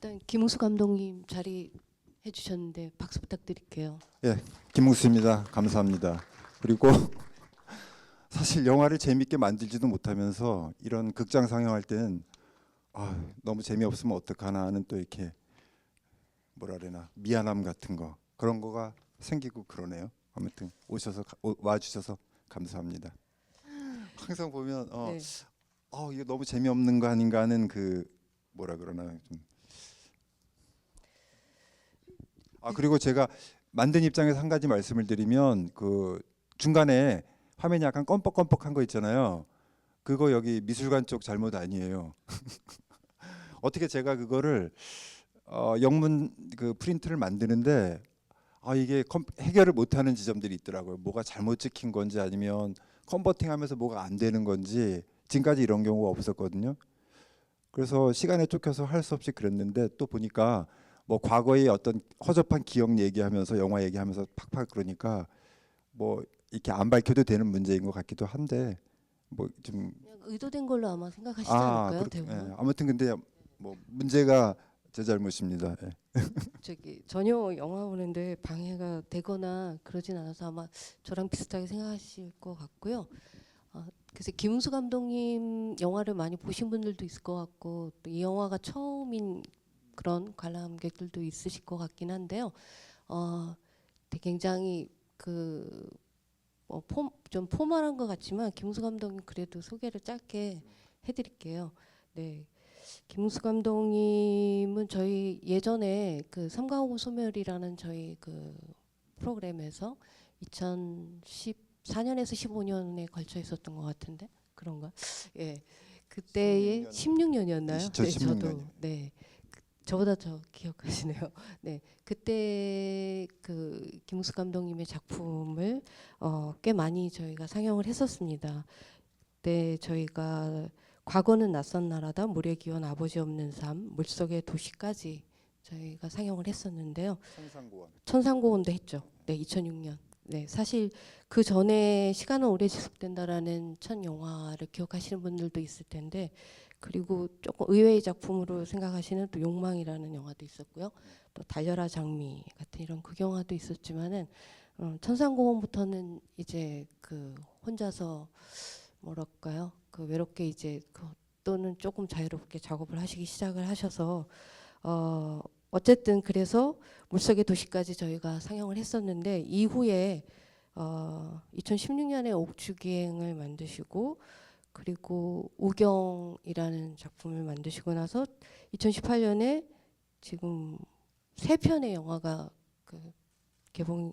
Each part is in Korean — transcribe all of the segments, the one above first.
일단 김웅수 감독님 자리 해주셨는데 박수 부탁드릴게요. 예, 김웅수입니다. 감사합니다. 그리고 사실 영화를 재밌게 만들지도 못하면서 이런 극장 상영할 때는 너무 재미없으면 어떡하나 하는 또 이렇게 뭐라 그러나 미안함 같은 거 그런 거가 생기고 그러네요. 아무튼 와주셔서 감사합니다. 항상 보면 네. 이게 너무 재미없는 거 아닌가 하는 그 뭐라 그러나 좀. 그리고 제가 만든 입장에서 한 가지 말씀을 드리면 그 중간에 화면이 약간 껌뻑껌뻑한 거 있잖아요. 그거 여기 미술관 쪽 잘못 아니에요. 어떻게 제가 그거를 영문 그 프린트를 만드는데 이게 해결을 못하는 지점들이 있더라고요. 뭐가 잘못 찍힌 건지 아니면 컨버팅하면서 뭐가 안 되는 건지 지금까지 이런 경우가 없었거든요. 그래서 시간에 쫓겨서 할 수 없이 그랬는데 또 보니까 뭐 과거의 어떤 허접한 기억 얘기하면서 영화 얘기하면서 팍팍 그러니까 뭐 이렇게 안 밝혀도 되는 문제인 것 같기도 한데 뭐 좀 그냥 의도된 걸로 아마 생각하시지 않을까요, 그렇게 대부분? 아무튼 근데 뭐 문제가 제 잘못입니다. 예. 저기 전혀 영화 보는데 방해가 되거나 그러진 않아서 아마 저랑 비슷하게 생각하실 것 같고요. 그래서 김웅수 감독님 영화를 많이 보신 분들도 있을 것 같고 또 이 영화가 처음인 그런 관람객들도 있으실 것 같긴 한데요. 되게 굉장히 좀 포멀한 것 같지만 김웅수 감독님 그래도 소개를 짧게 해드릴게요. 네, 김웅수 감독님은 저희 예전에 그 삼가오 소멸이라는 저희 그 프로그램에서 2014년에서 15년에 걸쳐 있었던 것 같은데 그런가? 예, 그때의 16년이었나요? 네, 2016년. 저도 네. 저보다 더 기억하시네요. 네, 그때 그 김웅수 감독님의 작품을 꽤 많이 저희가 상영을 했었습니다. 그때 저희가 과거는 낯선 나라다, 물의 기원, 아버지 없는 삶, 물속의 도시까지 저희가 상영을 했었는데요. 천상고원도 했죠. 네, 2006년. 네, 사실 그 전에 시간은 오래 지속된다라는 첫 영화를 기억하시는 분들도 있을 텐데, 그리고 조금 의외의 작품으로 생각하시는 또 욕망이라는 영화도 있었고요. 또 달려라 장미 같은 이런 극영화도 있었지만은 천상고원부터는 이제 그 혼자서 뭐랄까요, 그 외롭게 이제 또는 조금 자유롭게 작업을 하시기 시작을 하셔서 어쨌든 그래서 물속의 도시까지 저희가 상영을 했었는데 이후에 2016년에 옥주기행을 만드시고 그리고 우경이라는 작품을 만드시고 나서 2018년에 지금 3편의 영화가 그 개봉?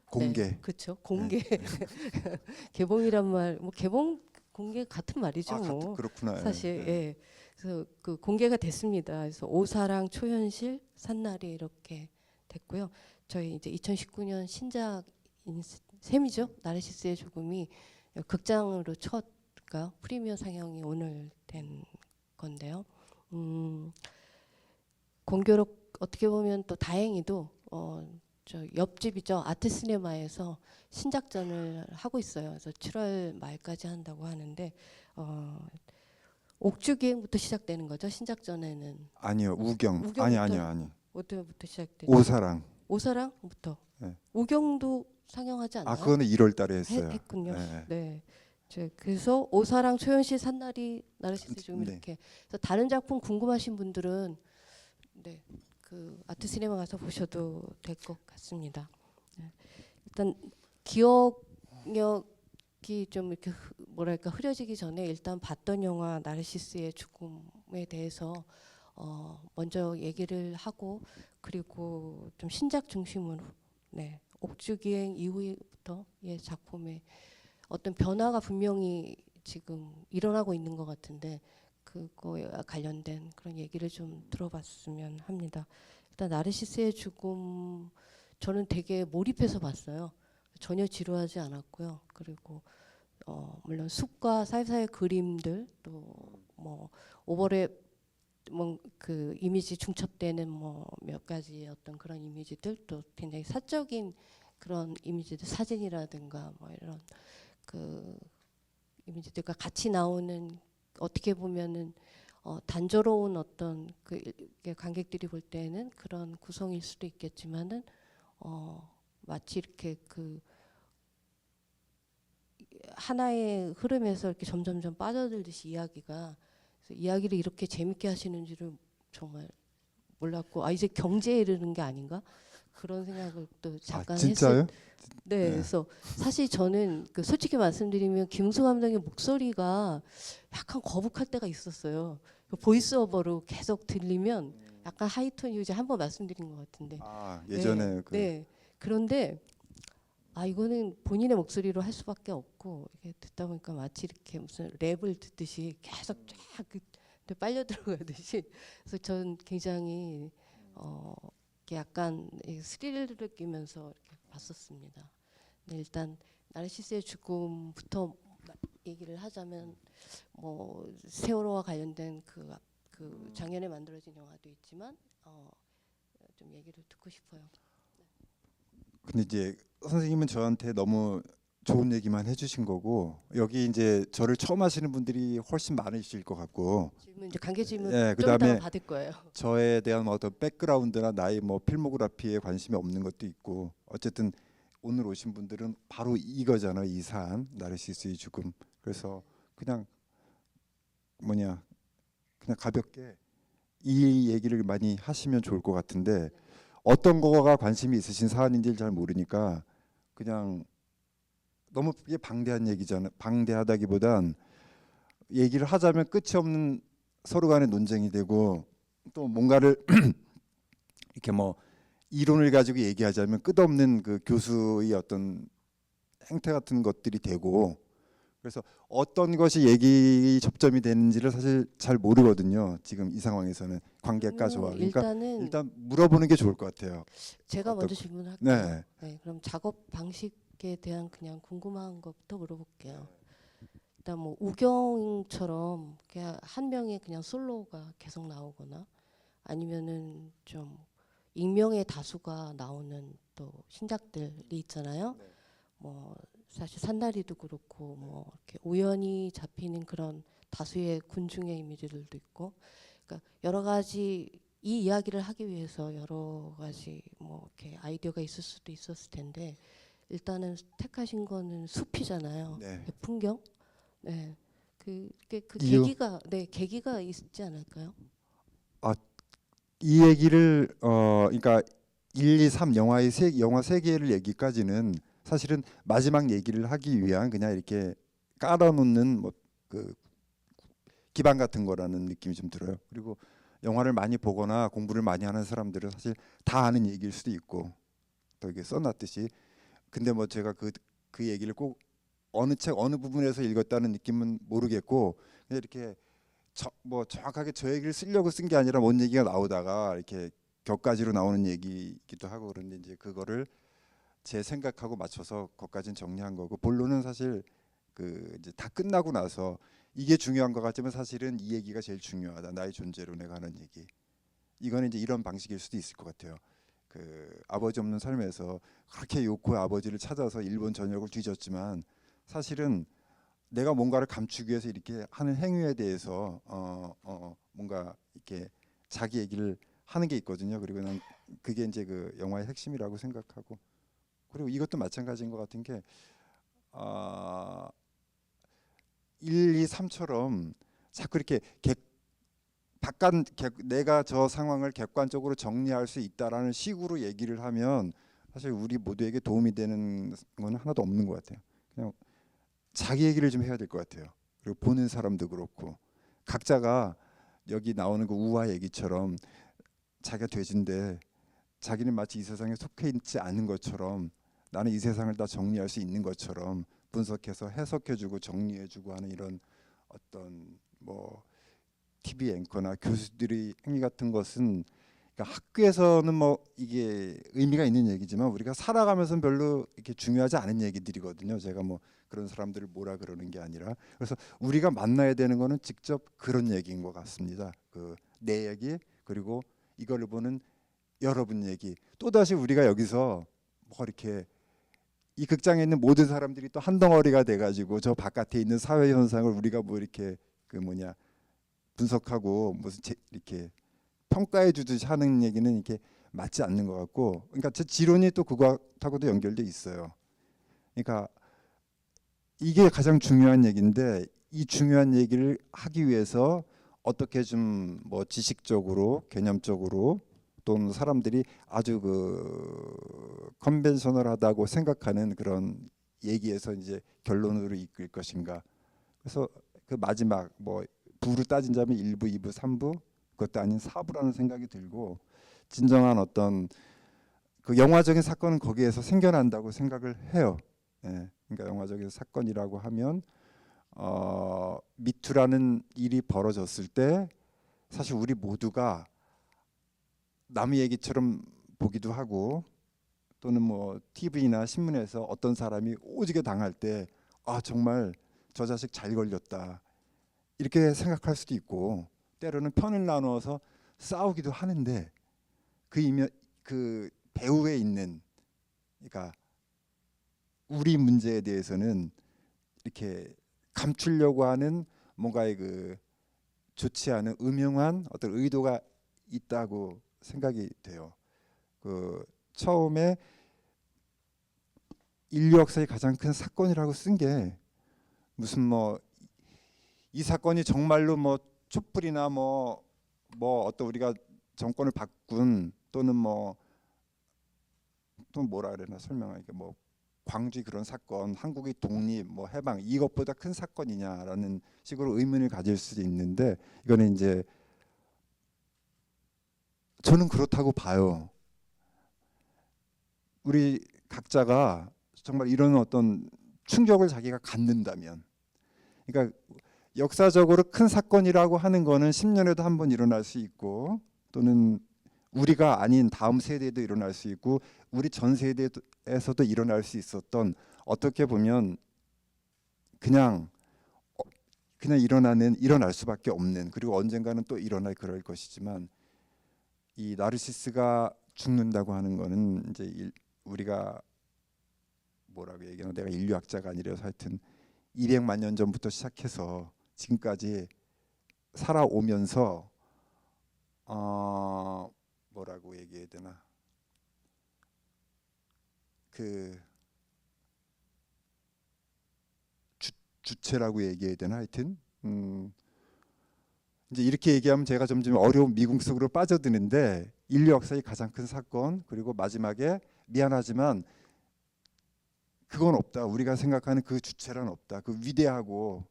공개. 네, 그렇죠. 공개. 개봉이란 말, 뭐 개봉 공개 같은 말이죠. 뭐 그렇구나. 사실 예. 예. 그래서 그 공개가 됐습니다. 그래서 오사랑, 초현실, 산나리 이렇게 됐고요. 저희 이제 2019년 신작인 셈이죠. 나르시스의 죽음이 극장으로 그러니까 프리미어 상영이 오늘 된 건데요. 공교롭 어떻게 보면 또 다행히도 저 옆집이죠. 아트시네마에서 신작전을 하고 있어요. 그래서 7월 말까지 한다고 하는데 옥주기행부터 시작되는 거죠. 신작전에는 아니요, 우경. 우경부터 아니. 어디부터 시작되죠? 오사랑. 오사랑부터. 예. 우경도 상영하지 않나요? 그거는 1월 달에 했어요. 했군요. 예. 네. 그래서 오사랑, 초현실, 산나리, 나르시스 좀 네. 이렇게. 그래서 다른 작품 궁금하신 분들은 네, 그 아트 시네마 가서 보셔도 될 것 같습니다. 네. 일단 기억력이 좀 이렇게 뭐랄까 흐려지기 전에 일단 봤던 영화 나르시스의 죽음에 대해서 먼저 얘기를 하고 그리고 좀 신작 중심으로 네, 옥주기행 이후부터 작품의 어떤 변화가 분명히 지금 일어나고 있는 것 같은데 그거에 관련된 그런 얘기를 좀 들어봤으면 합니다. 일단 나르시스의 죽음 저는 되게 몰입해서 봤어요. 전혀 지루하지 않았고요. 그리고 물론 숲과 사이사이 그림들 또 뭐 오버랩 뭐 그 이미지 중첩되는 뭐 몇 가지 어떤 그런 이미지들 또 굉장히 사적인 그런 이미지들 사진이라든가 뭐 이런 그 이미지들과 같이 나오는 어떻게 보면은 단조로운 어떤 그 관객들이 볼 때는 그런 구성일 수도 있겠지만은 마치 이렇게 그 하나의 흐름에서 이렇게 점점점 빠져들듯이 이야기가, 그래서 이야기를 이렇게 재밌게 하시는 줄은 정말 몰랐고, 아 이제 경제에 이르는 게 아닌가 그런 생각을 또 잠깐 했을. 진짜요? 네, 네. 그래서 사실 저는 그 솔직히 말씀드리면 김웅수 감독의 목소리가 약간 거북할 때가 있었어요. 그 보이스오버로 계속 들리면 약간 하이톤 유지 한번 말씀드린 것 같은데. 예전에 네, 그 네. 그런데 이거는 본인의 목소리로 할 수밖에 없고, 이게 듣다 보니까 마치 이렇게 무슨 랩을 듣듯이 계속 쫙 빨려 들어가듯이. 그래서 저는 굉장히 이렇게 약간 스릴을 느끼면서 이렇게 봤었습니다. 네, 일단 나르시스의 죽음부터 얘기를 하자면 뭐 세월호와 관련된 그 작년에 만들어진 영화도 있지만 좀 얘기를 듣고 싶어요. 근데 이제 선생님은 저한테 너무 좋은 얘기만 해주신 거고 여기 이제 저를 처음 하시는 분들이 훨씬 많으실 것 같고 질문 이제 관계 질문 예, 좀 이따가 그다음에 받을 거예요. 저에 대한 어떤 백그라운드나 나의 뭐 필모그래피에 관심이 없는 것도 있고 어쨌든 오늘 오신 분들은 바로 이거잖아요. 이 사안 나르시스의 죽음. 그래서 그냥 뭐냐 그냥 가볍게 이 얘기를 많이 하시면 좋을 것 같은데 어떤 거가 관심이 있으신 사안인지를 잘 모르니까 그냥 너무 이게 방대한 얘기잖아요. 방대하다기보단 얘기를 하자면 끝이 없는 서로 간의 논쟁이 되고 또 뭔가를 이렇게 뭐 이론을 가지고 얘기하자면 끝없는 그 교수의 어떤 행태 같은 것들이 되고 그래서 어떤 것이 얘기 접점이 되는지를 사실 잘 모르거든요. 지금 이 상황에서는 관객과 저와. 그러니까 일단은 일단 물어보는 게 좋을 것 같아요. 제가 어떤 먼저 질문할게요. 네. 네, 그럼 작업 방식에 대한 그냥 궁금한 것부터 물어볼게요. 일단 뭐 우경처럼 그냥 한 명의 그냥 솔로가 계속 나오거나 아니면은 좀 익명의 다수가 나오는 또 신작들이 있잖아요. 뭐 사실 산다리도 그렇고 뭐 이렇게 우연히 잡히는 그런 다수의 군중의 이미지들도 있고, 그러니까 여러 가지 이 이야기를 하기 위해서 여러 가지 뭐 이렇게 아이디어가 있을 수도 있었을 텐데 일단은 택하신 거는 숲이잖아요. 네. 풍경. 네. 그 이유 계기가 있지 않을까요? 아, 이 얘기를 그러니까 1, 2, 3 영화 세 개를 얘기까지는 사실은 마지막 얘기를 하기 위한 그냥 이렇게 깔아놓는 뭐 그 기반 같은 거라는 느낌이 좀 들어요. 그리고 영화를 많이 보거나 공부를 많이 하는 사람들은 사실 다 아는 얘기일 수도 있고 또 이게 써놨듯이 근데 뭐 제가 그 얘기를 꼭 어느 책 어느 부분에서 읽었다는 느낌은 모르겠고 그냥 이렇게 뭐 정확하게 저 얘기를 쓰려고 쓴 게 아니라 뭔 얘기가 나오다가 이렇게 격가지로 나오는 얘기이기도 하고 그런데 이제 그거를 제 생각하고 맞춰서 거기까지는 정리한 거고 본론은 사실 그 이제 다 끝나고 나서 이게 중요한 것 같지만 사실은 이 얘기가 제일 중요하다. 나의 존재로 내가 하는 얘기. 이거는 이제 이런 방식일 수도 있을 것 같아요. 그 아버지 없는 삶에서 그렇게 요코의 아버지를 찾아서 일본 전역을 뒤졌지만 사실은 내가 뭔가를 감추기 위해서 이렇게 하는 행위에 대해서 뭔가 이렇게 자기 얘기를 하는 게 있거든요. 그리고 난 그게 이제 그 영화의 핵심이라고 생각하고 그리고 이것도 마찬가지인 것 같은 게 아, 1, 2, 3처럼 자꾸 이렇게 내가 저 상황을 객관적으로 정리할 수 있다라는 식으로 얘기를 하면 사실 우리 모두에게 도움이 되는 건 하나도 없는 것 같아요. 그냥 자기 얘기를 좀 해야 될 것 같아요. 그리고 보는 사람도 그렇고 각자가 여기 나오는 그 우화 얘기처럼 자기가 돼지인데 자기는 마치 이 세상에 속해 있지 않은 것처럼 나는 이 세상을 다 정리할 수 있는 것처럼 분석해서 해석해주고 정리해주고 하는 이런 어떤 뭐 TV 앵커나 교수들의 행위 같은 것은 그러니까 학교에서는 뭐 이게 의미가 있는 얘기지만 우리가 살아가면서는 별로 이렇게 중요하지 않은 얘기들이거든요. 제가 뭐 그런 사람들을 뭐라 그러는 게 아니라 그래서 우리가 만나야 되는 거는 직접 그런 얘기인 것 같습니다. 그 내 얘기 그리고 이걸 보는 여러분 얘기 또 다시 우리가 여기서 뭐 이렇게 이 극장에 있는 모든 사람들이 또 한 덩어리가 돼가지고 저 바깥에 있는 사회 현상을 우리가 뭐 이렇게 그 뭐냐 분석하고 무슨 이렇게 평가해 주듯이 하는 얘기는 이렇게 맞지 않는 것 같고, 그러니까 제 지론이 또 그거하고도 연결돼 있어요. 그러니까 이게 가장 중요한 얘기인데, 이 중요한 얘기를 하기 위해서 어떻게 좀 뭐 지식적으로 개념적으로 또는 사람들이 아주 그 컨벤셔널하다고 생각하는 그런 얘기에서 이제 결론으로 이끌 것인가. 그래서 그 마지막 뭐 부로 따진다면 1부, 2부, 3부, 그것도 아닌 4부라는 생각이 들고, 진정한 어떤 그 영화적인 사건은 거기에서 생겨난다고 생각을 해요. 예. 그러니까 영화적인 사건이라고 하면 미투라는 일이 벌어졌을 때 사실 우리 모두가 남의 얘기처럼 보기도 하고, 또는 뭐 TV나 신문에서 어떤 사람이 오지게 당할 때 아 정말 저 자식 잘 걸렸다 이렇게 생각할 수도 있고, 때로는 편을 나누어서 싸우기도 하는데, 그 이면 그 배후에 있는, 그러니까 우리 문제에 대해서는 이렇게 감추려고 하는 뭔가의 그 좋지 않은 음흉한 어떤 의도가 있다고 생각이 돼요. 그 처음에 인류 역사의 가장 큰 사건이라고 쓴 게 무슨 뭐 이 사건이 정말로 뭐 촛불이나 뭐 어떤 우리가 정권을 바꾼, 또는 뭐 또 뭐라 그러나 설명하기가 뭐 광주 그런 사건, 한국의 독립, 뭐 해방 이것보다 큰 사건이냐라는 식으로 의문을 가질 수도 있는데, 이거는 이제 저는 그렇다고 봐요. 우리 각자가 정말 이런 어떤 충격을 자기가 갖는다면, 그러니까 역사적으로 큰 사건이라고 하는 거는 10년에도 한 번 일어날 수 있고, 또는 우리가 아닌 다음 세대에도 일어날 수 있고, 우리 전 세대에서도 일어날 수 있었던, 어떻게 보면 그냥 그냥 일어날 수밖에 없는, 그리고 언젠가는 또 일어날 그럴 것이지만, 이 나르시스가 죽는다고 하는 거는 이제 우리가 뭐라고 얘기하나, 내가 인류학자가 아니라서 하여튼 200만 년 전부터 시작해서 지금까지 살아오면서 뭐라고 얘기해야 되나, 그 주체라고 얘기해야 되나, 하여튼 이제 이렇게 얘기하면 제가 점점 어려운 미궁 속으로 빠져드는데, 인류 역사의 가장 큰 사건, 그리고 마지막에 미안하지만 그건 없다. 우리가 생각하는 그 주체란 없다. 그 위대하고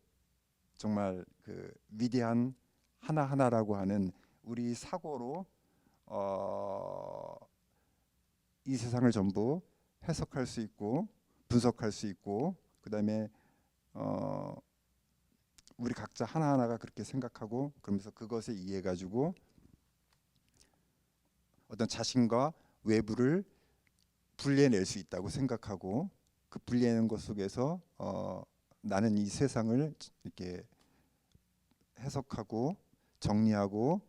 정말 그 위대한 하나하나라고 하는 우리 사고로 이 세상을 전부 해석할 수 있고 분석할 수 있고, 그다음에 우리 각자 하나하나가 그렇게 생각하고, 그러면서 그것에 의해 가지고 어떤 자신과 외부를 분리해낼 수 있다고 생각하고, 그 분리하는 것 속에서 나는 이 세상을 이렇게 해석하고 정리하고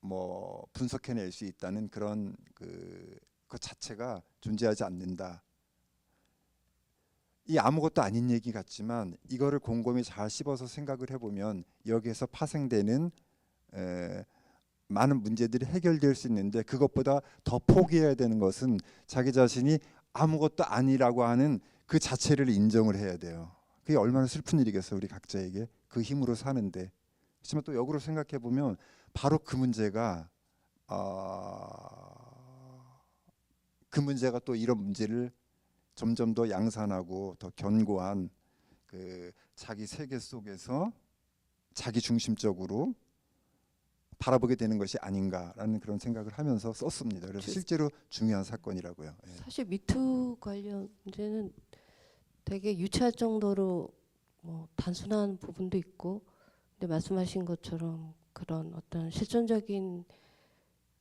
뭐 분석해낼 수 있다는 그런 그 자체가 존재하지 않는다. 이 아무것도 아닌 얘기 같지만 이거를 곰곰이 잘 씹어서 생각을 해보면 여기에서 파생되는 많은 문제들이 해결될 수 있는데, 그것보다 더 포기해야 되는 것은 자기 자신이 아무것도 아니라고 하는 그 자체를 인정을 해야 돼요. 그게 얼마나 슬픈 일이겠어요, 우리 각자에게. 그 힘으로 사는데. 하지만 또 역으로 생각해 보면 바로 그 문제가 그 문제가 또 이런 문제를 점점 더 양산하고 더 견고한 그 자기 세계 속에서 자기 중심적으로 바라보게 되는 것이 아닌가라는 그런 생각을 하면서 썼습니다. 그래서 실제로 중요한 사건이라고요. 예. 사실 미투 관련 문제는 되게 유치할 정도로 뭐 단순한 부분도 있고, 근데 말씀하신 것처럼 그런 어떤 실존적인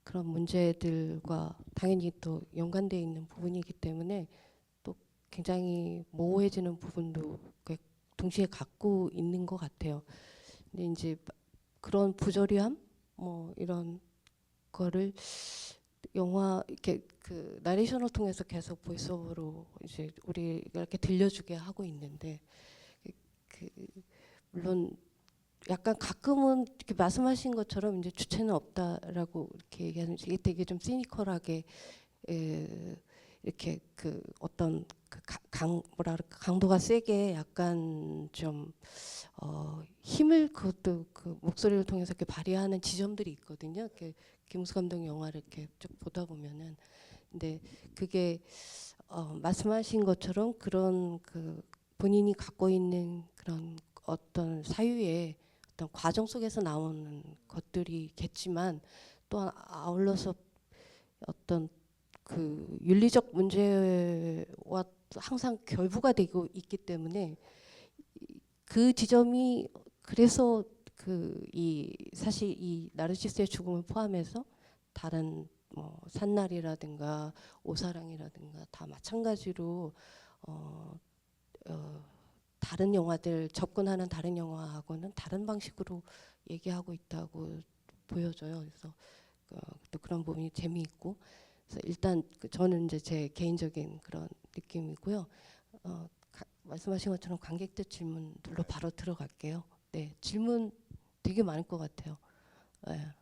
그런 문제들과 당연히 또 연관되어 있는 부분이기 때문에 또 굉장히 모호해지는 부분도 동시에 갖고 있는 것 같아요. 근데 이제 그런 부조리함 뭐 이런 거를 영화 이렇게 그 나레이션을 통해서 계속 보이스오버로 이제 우리가 이렇게 들려주게 하고 있는데, 그 물론 약간 가끔은 이렇게 말씀하신 것처럼 이제 주체는 없다라고 이렇게 얘기하는 이게 되게 좀 시니컬하게 이렇게 그 어떤 뭐라 그럴까 강도가 세게 약간 좀 힘을 그것도 그 목소리를 통해서 이렇게 발휘하는 지점들이 있거든요. 이렇게 김우수 감독 영화를 이렇게 쭉 보다 보면은 근데 그게 말씀하신 것처럼 그런 그 본인이 갖고 있는 그런 어떤 사유의 어떤 과정 속에서 나오는 것들이겠지만 또 아울러서 어떤 그 윤리적 문제와 항상 결부가 되고 있기 때문에 그 지점이 그래서 그 이 사실 이 나르시스의 죽음을 포함해서 다른 뭐 산날이라든가 오사랑이라든가 다 마찬가지로 어, 어, 다른 영화들 접근하는 다른 영화하고는 다른 방식으로 얘기하고 있다고 보여져요. 그래서 또 그런 부분이 재미있고 그래서 일단 저는 이제 제 개인적인 그런 느낌이고요. 말씀하신 것처럼 관객들 질문들로 바로 들어갈게요. 네, 질문 되게 많을 것 같아요. 네,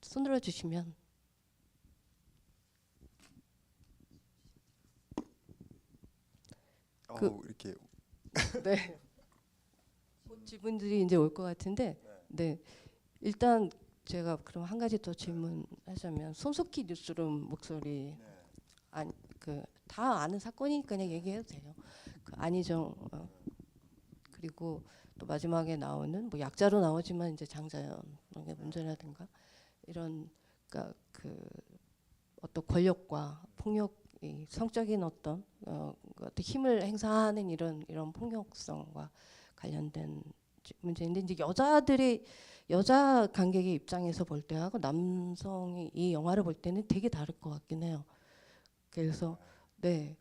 손 들어주시면. 이렇게 네. 질문들이 이제 올 것 같은데, 네. 일단 제가 그럼 한 가지 더 질문하자면 손석희 뉴스룸 목소리 다 아는 사건이니까 그냥 얘기해도 돼요. 그 안희정 그리고 또 마지막에 나오는 뭐 약자로 나오지만 이제 장자연의 문제라든가 이런 그러니까 그 어떤 권력과 폭력, 이 성적인 어떤 힘을 행사하는 이런 폭력성과 관련된 문제인데 이제 여자 관객의 입장에서 볼 때하고 남성이 이 영화를 볼 때는 되게 다를 것 같긴 해요. 그래서 네,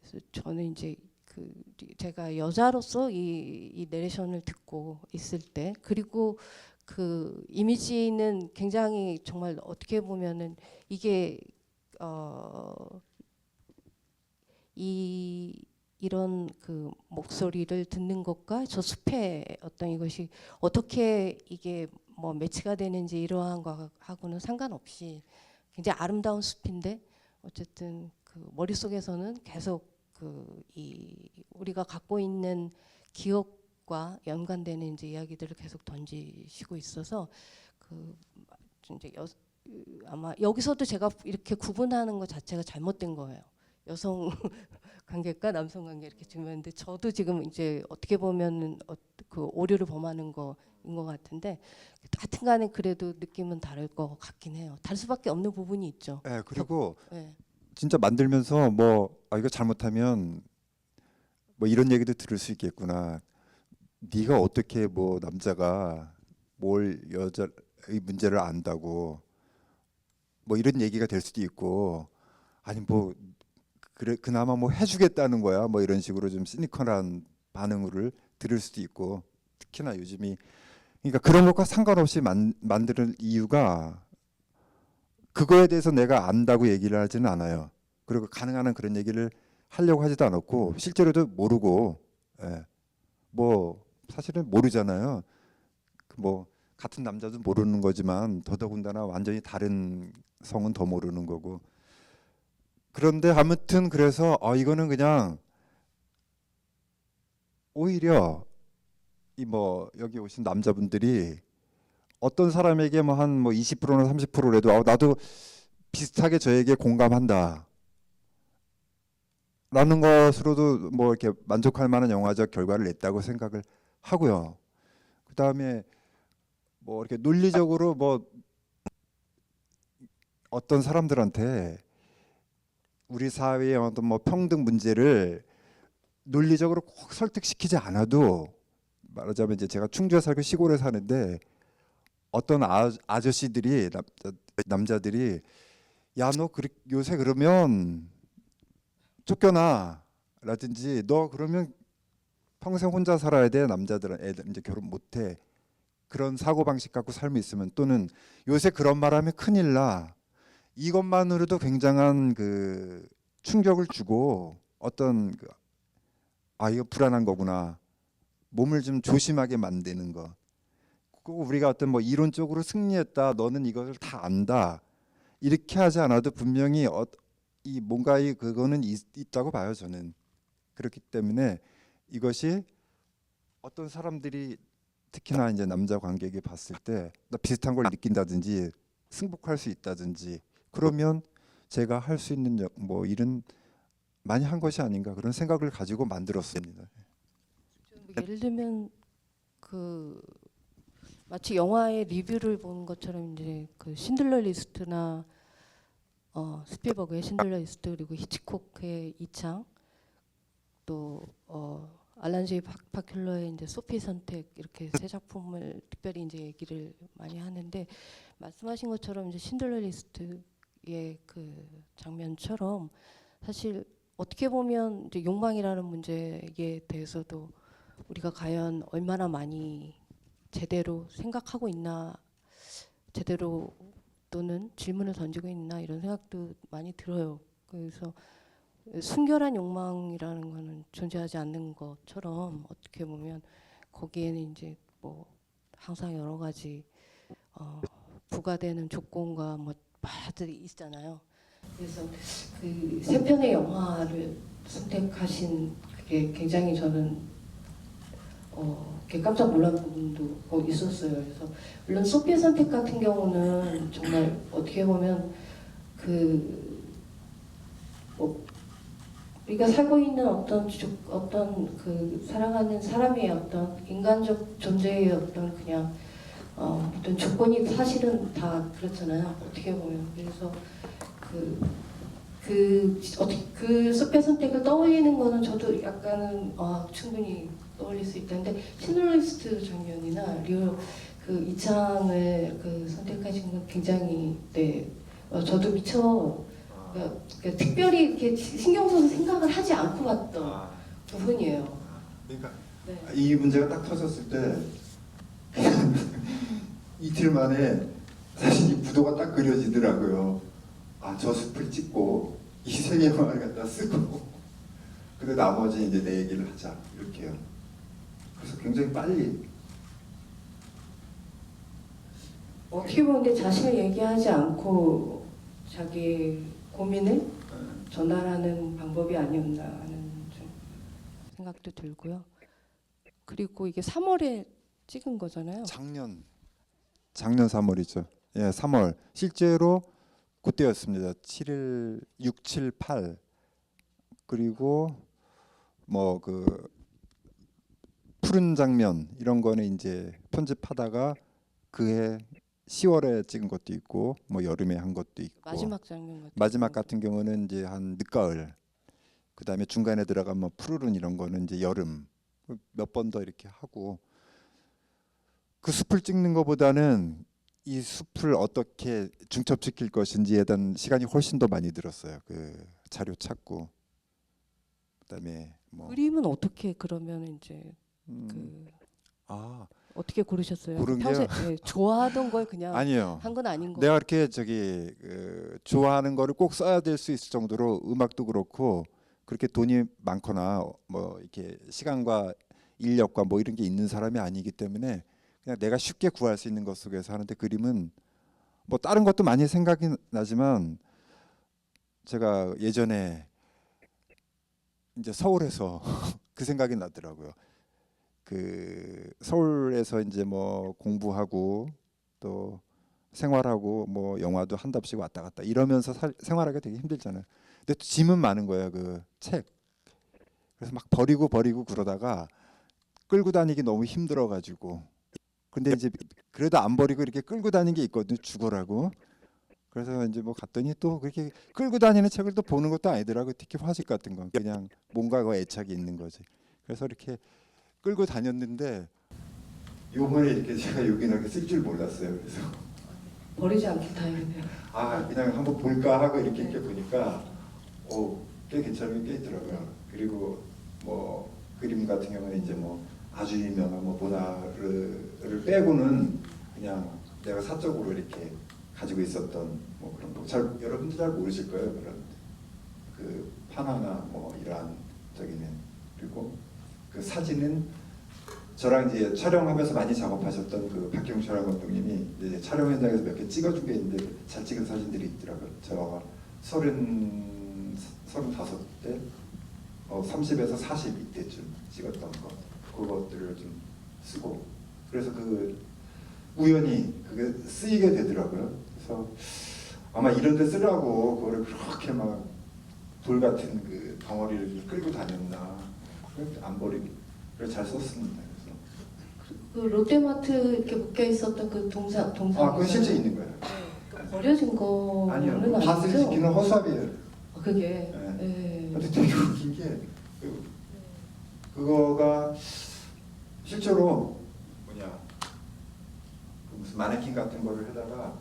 그래서 저는 이제 그 제가 여자로서 이 내레이션을 듣고 있을 때 그리고 그 이미지는 굉장히 정말 어떻게 보면은 이게 이런 그 목소리를 듣는 것과 저 숲의 어떤 이것이 어떻게 이게 뭐 매치가 되는지 이러한 거하고는 상관없이 굉장히 아름다운 숲인데 어쨌든 그 머릿속에서는 계속 그 이 우리가 갖고 있는 기억과 연관되는 이제 이야기들을 계속 던지시고 있어서 그 이제 아마 여기서도 제가 이렇게 구분하는 것 자체가 잘못된 거예요. 여성 관객과 남성 관객 이렇게 중요한데 저도 지금 이제 어떻게 보면은 그 오류를 범하는 거인 것 같은데 하여튼간에 그래도 느낌은 다를 것 같긴 해요. 다를 수밖에 없는 부분이 있죠. 그리고 네. 진짜 만들면서 뭐 이거 잘못하면 뭐 이런 얘기도 들을 수 있겠구나. 네가 어떻게 뭐 남자가 뭘 여자의 문제를 안다고 뭐 이런 얘기가 될 수도 있고 아니 뭐 그래 그나마 뭐 해주겠다는 거야 뭐 이런 식으로 좀 시니컬한 반응을 들을 수도 있고 특히나 요즘이 그러니까 그런 것과 상관없이 만드는 이유가 그거에 대해서 내가 안다고 얘기를 하지는 않아요. 그리고 가능한 한 그런 얘기를 하려고 하지도 않았고 실제로도 모르고 뭐 사실은 모르잖아요. 그뭐 같은 남자도 모르는 거지만 더더군다나 완전히 다른 성은 더 모르는 거고 그런데 아무튼 그래서 이거는 그냥 오히려 이 뭐 여기 오신 남자분들이 어떤 사람에게 뭐 한 뭐 20%나 30%라도 나도 비슷하게 저에게 공감한다. 라는 것으로도 뭐 이렇게 만족할 만한 영화적 결과를 냈다고 생각을 하고요. 그다음에 뭐 이렇게 논리적으로 뭐 어떤 사람들한테 우리 사회의 어떤 뭐 평등 문제를 논리적으로 꼭 설득시키지 않아도 말하자면 이제 제가 충주에 살고 시골에 사는데 어떤 아저씨들이 남자들이 야 너 요새 그러면 쫓겨나 라든지 너 그러면 평생 혼자 살아야 돼 남자들은 애들 이제 결혼 못해 그런 사고 방식 갖고 삶이 있으면 또는 요새 그런 말하면 큰일 나 이것만으로도 굉장한 그 충격을 주고 어떤 이거 불안한 거구나 몸을 좀 조심하게 만드는 거 꼭 우리가 어떤 뭐 이론적으로 승리했다, 너는 이것을 다 안다 이렇게 하지 않아도 분명히 이 뭔가의 그거는 있다고 봐요 저는. 그렇기 때문에 이것이 어떤 사람들이 특히나 이제 남자 관객이 봤을 때 나 비슷한 걸 느낀다든지 승복할 수 있다든지 그러면 제가 할 수 있는 뭐 일은 많이 한 것이 아닌가 그런 생각을 가지고 만들었습니다. 예를 들면 그 마치 영화의 리뷰를 보는 것처럼 이제 그 신들러 리스트나 스필버그의 신들러 리스트 그리고 히치콕의 이창 또 알란 제이 파큘러의 이제 소피 선택 이렇게 세 작품을 특별히 이제 얘기를 많이 하는데 말씀하신 것처럼 이제 신들러 리스트의 그 장면처럼 사실 어떻게 보면 이제 욕망이라는 문제에 대해서도 우리가 과연 얼마나 많이 제대로 생각하고 있나 제대로 또는 질문을 던지고 있나 이런 생각도 많이 들어요. 그래서 순결한 욕망이라는 거는 존재하지 않는 것처럼 어떻게 보면 거기에는 이제 뭐 항상 여러 가지 부과되는 조건과 뭐 말들이 있잖아요. 그래서 그 세 편의 영화를 선택하신 그게 굉장히 저는 깜짝 놀란 부분도 있었어요. 그래서 물론 소피의 선택 같은 경우는 정말 어떻게 보면 우리가 살고 있는 어떤 그 살아가는 사람의 어떤 인간적 존재의 어떤 그냥 어떤 조건이 사실은 다 그렇잖아요. 어떻게 보면 그래서 그 소피의 선택을 떠올리는 거는 저도 약간은 충분히 떠올릴 수 있다는데 신들리스트 장면이나 리오 그 이창을 그 선택하신 건 굉장히 저도 미처 그러니까 특별히 이렇게 신경 써서 생각을 하지 않고 봤던 부분이에요. 그러니까 네. 이 문제가 딱 터졌을 때 이틀 만에 사실 이 구도가 딱 그려지더라고요. 저 숲을 찍고 이 세 개만을 갖다 쓰고 그리고 나머지 이제 내 얘기를 하자 이렇게요. 그래서 굉장히 빨리 어떻게 보면 근데 자신을 얘기하지 않고 자기 고민을 전달하는 방법이 아니었나 하는 좀 생각도 들고요. 그리고 이게 3월에 찍은 거잖아요. 작년 3월이죠. 예, 3월 실제로 그때였습니다. 7일 6, 7, 8 그리고 뭐 그 푸른 장면 이런 거는 이제 편집하다가 그해 10월에 찍은 것도 있고 뭐 여름에 한 것도 있고 마지막 장면 같은 마지막 경우. 같은 경우는 이제 한 늦가을 그다음에 중간에 들어간 뭐 푸르른 이런 거는 이제 여름 몇 번 더 이렇게 하고 그 숲을 찍는 것보다는 이 숲을 어떻게 중첩시킬 것인지에 대한 시간이 훨씬 더 많이 들었어요. 그 자료 찾고 그다음에 뭐 그림은 어떻게 그러면 이제 아 어떻게 고르셨어요? 고른 평소에 게요? 좋아하던 걸 그냥 아니요. 한 건 아닌 거. 내가 이렇게 좋아하는 거를 꼭 써야 될 수 있을 정도로 음악도 그렇고 그렇게 돈이 많거나 뭐 이렇게 시간과 인력과 뭐 이런 게 있는 사람이 아니기 때문에 그냥 내가 쉽게 구할 수 있는 것 속에서 하는데 그림은 뭐 다른 것도 많이 생각이 나지만 제가 예전에 이제 서울에서 그 생각이 나더라고요. 그 서울에서 이제 뭐 공부하고 또 생활하고 뭐 영화도 한 답씩 왔다 갔다 이러면서 생활하기 되게 힘들잖아요. 근데 또 짐은 많은 거예요. 그 책. 그래서 막 버리고 그러다가 끌고 다니기 너무 힘들어 가지고 근데 이제 그래도 안 버리고 이렇게 끌고 다니는 게 있거든요. 죽어라고. 그래서 이제 뭐 갔더니 또 그렇게 끌고 다니는 책을 또 보는 것도 아니더라고요. 특히 화집 같은 건 그냥 뭔가 그 애착이 있는 거지. 그래서 이렇게 끌고 다녔는데 요번에 이렇게 제가 요긴하게 쓸 줄 몰랐어요. 그래서 버리지 않길 다행이네요. 그냥 한번 볼까 하고 이렇게 보니까 꽤 괜찮은 게 있더라고요. 그리고 뭐 그림 같은 경우는 이제 뭐 아주 유명한 뭐 보나르를 빼고는 그냥 내가 사적으로 이렇게 가지고 있었던 뭐 그런 거 여러분들 잘 모르실 거예요. 그런 그 파나나 뭐 이러한 저기는 그리고 그 사진은 저랑 이제 촬영하면서 많이 작업하셨던 그 박경준 김철환 감독님이 이제 촬영 현장에서 몇 개 찍어준 게 있는데 잘 찍은 사진들이 있더라고요. 제가 35대 30에서 40 이때쯤 찍었던 거 그것들을 좀 쓰고 그래서 그 우연히 그게 쓰이게 되더라고요. 그래서 아마 이런 데 쓰라고 그거를 그렇게 막 돌 같은 그 덩어리를 끌고 다녔나 안 버리고 그래서 잘 썼습니다. 그래서 그 롯데마트 이렇게 묶여 있었던 그 동상 그건 실제 있는 거예요. 버려진 거는 아니요, 아니죠? 밭을 지키는 허수아비예요. 그게. 네. 예. 근데 되게 웃긴 게 그거가 실제로 뭐냐 그 무슨 마네킹 같은 거를 해다가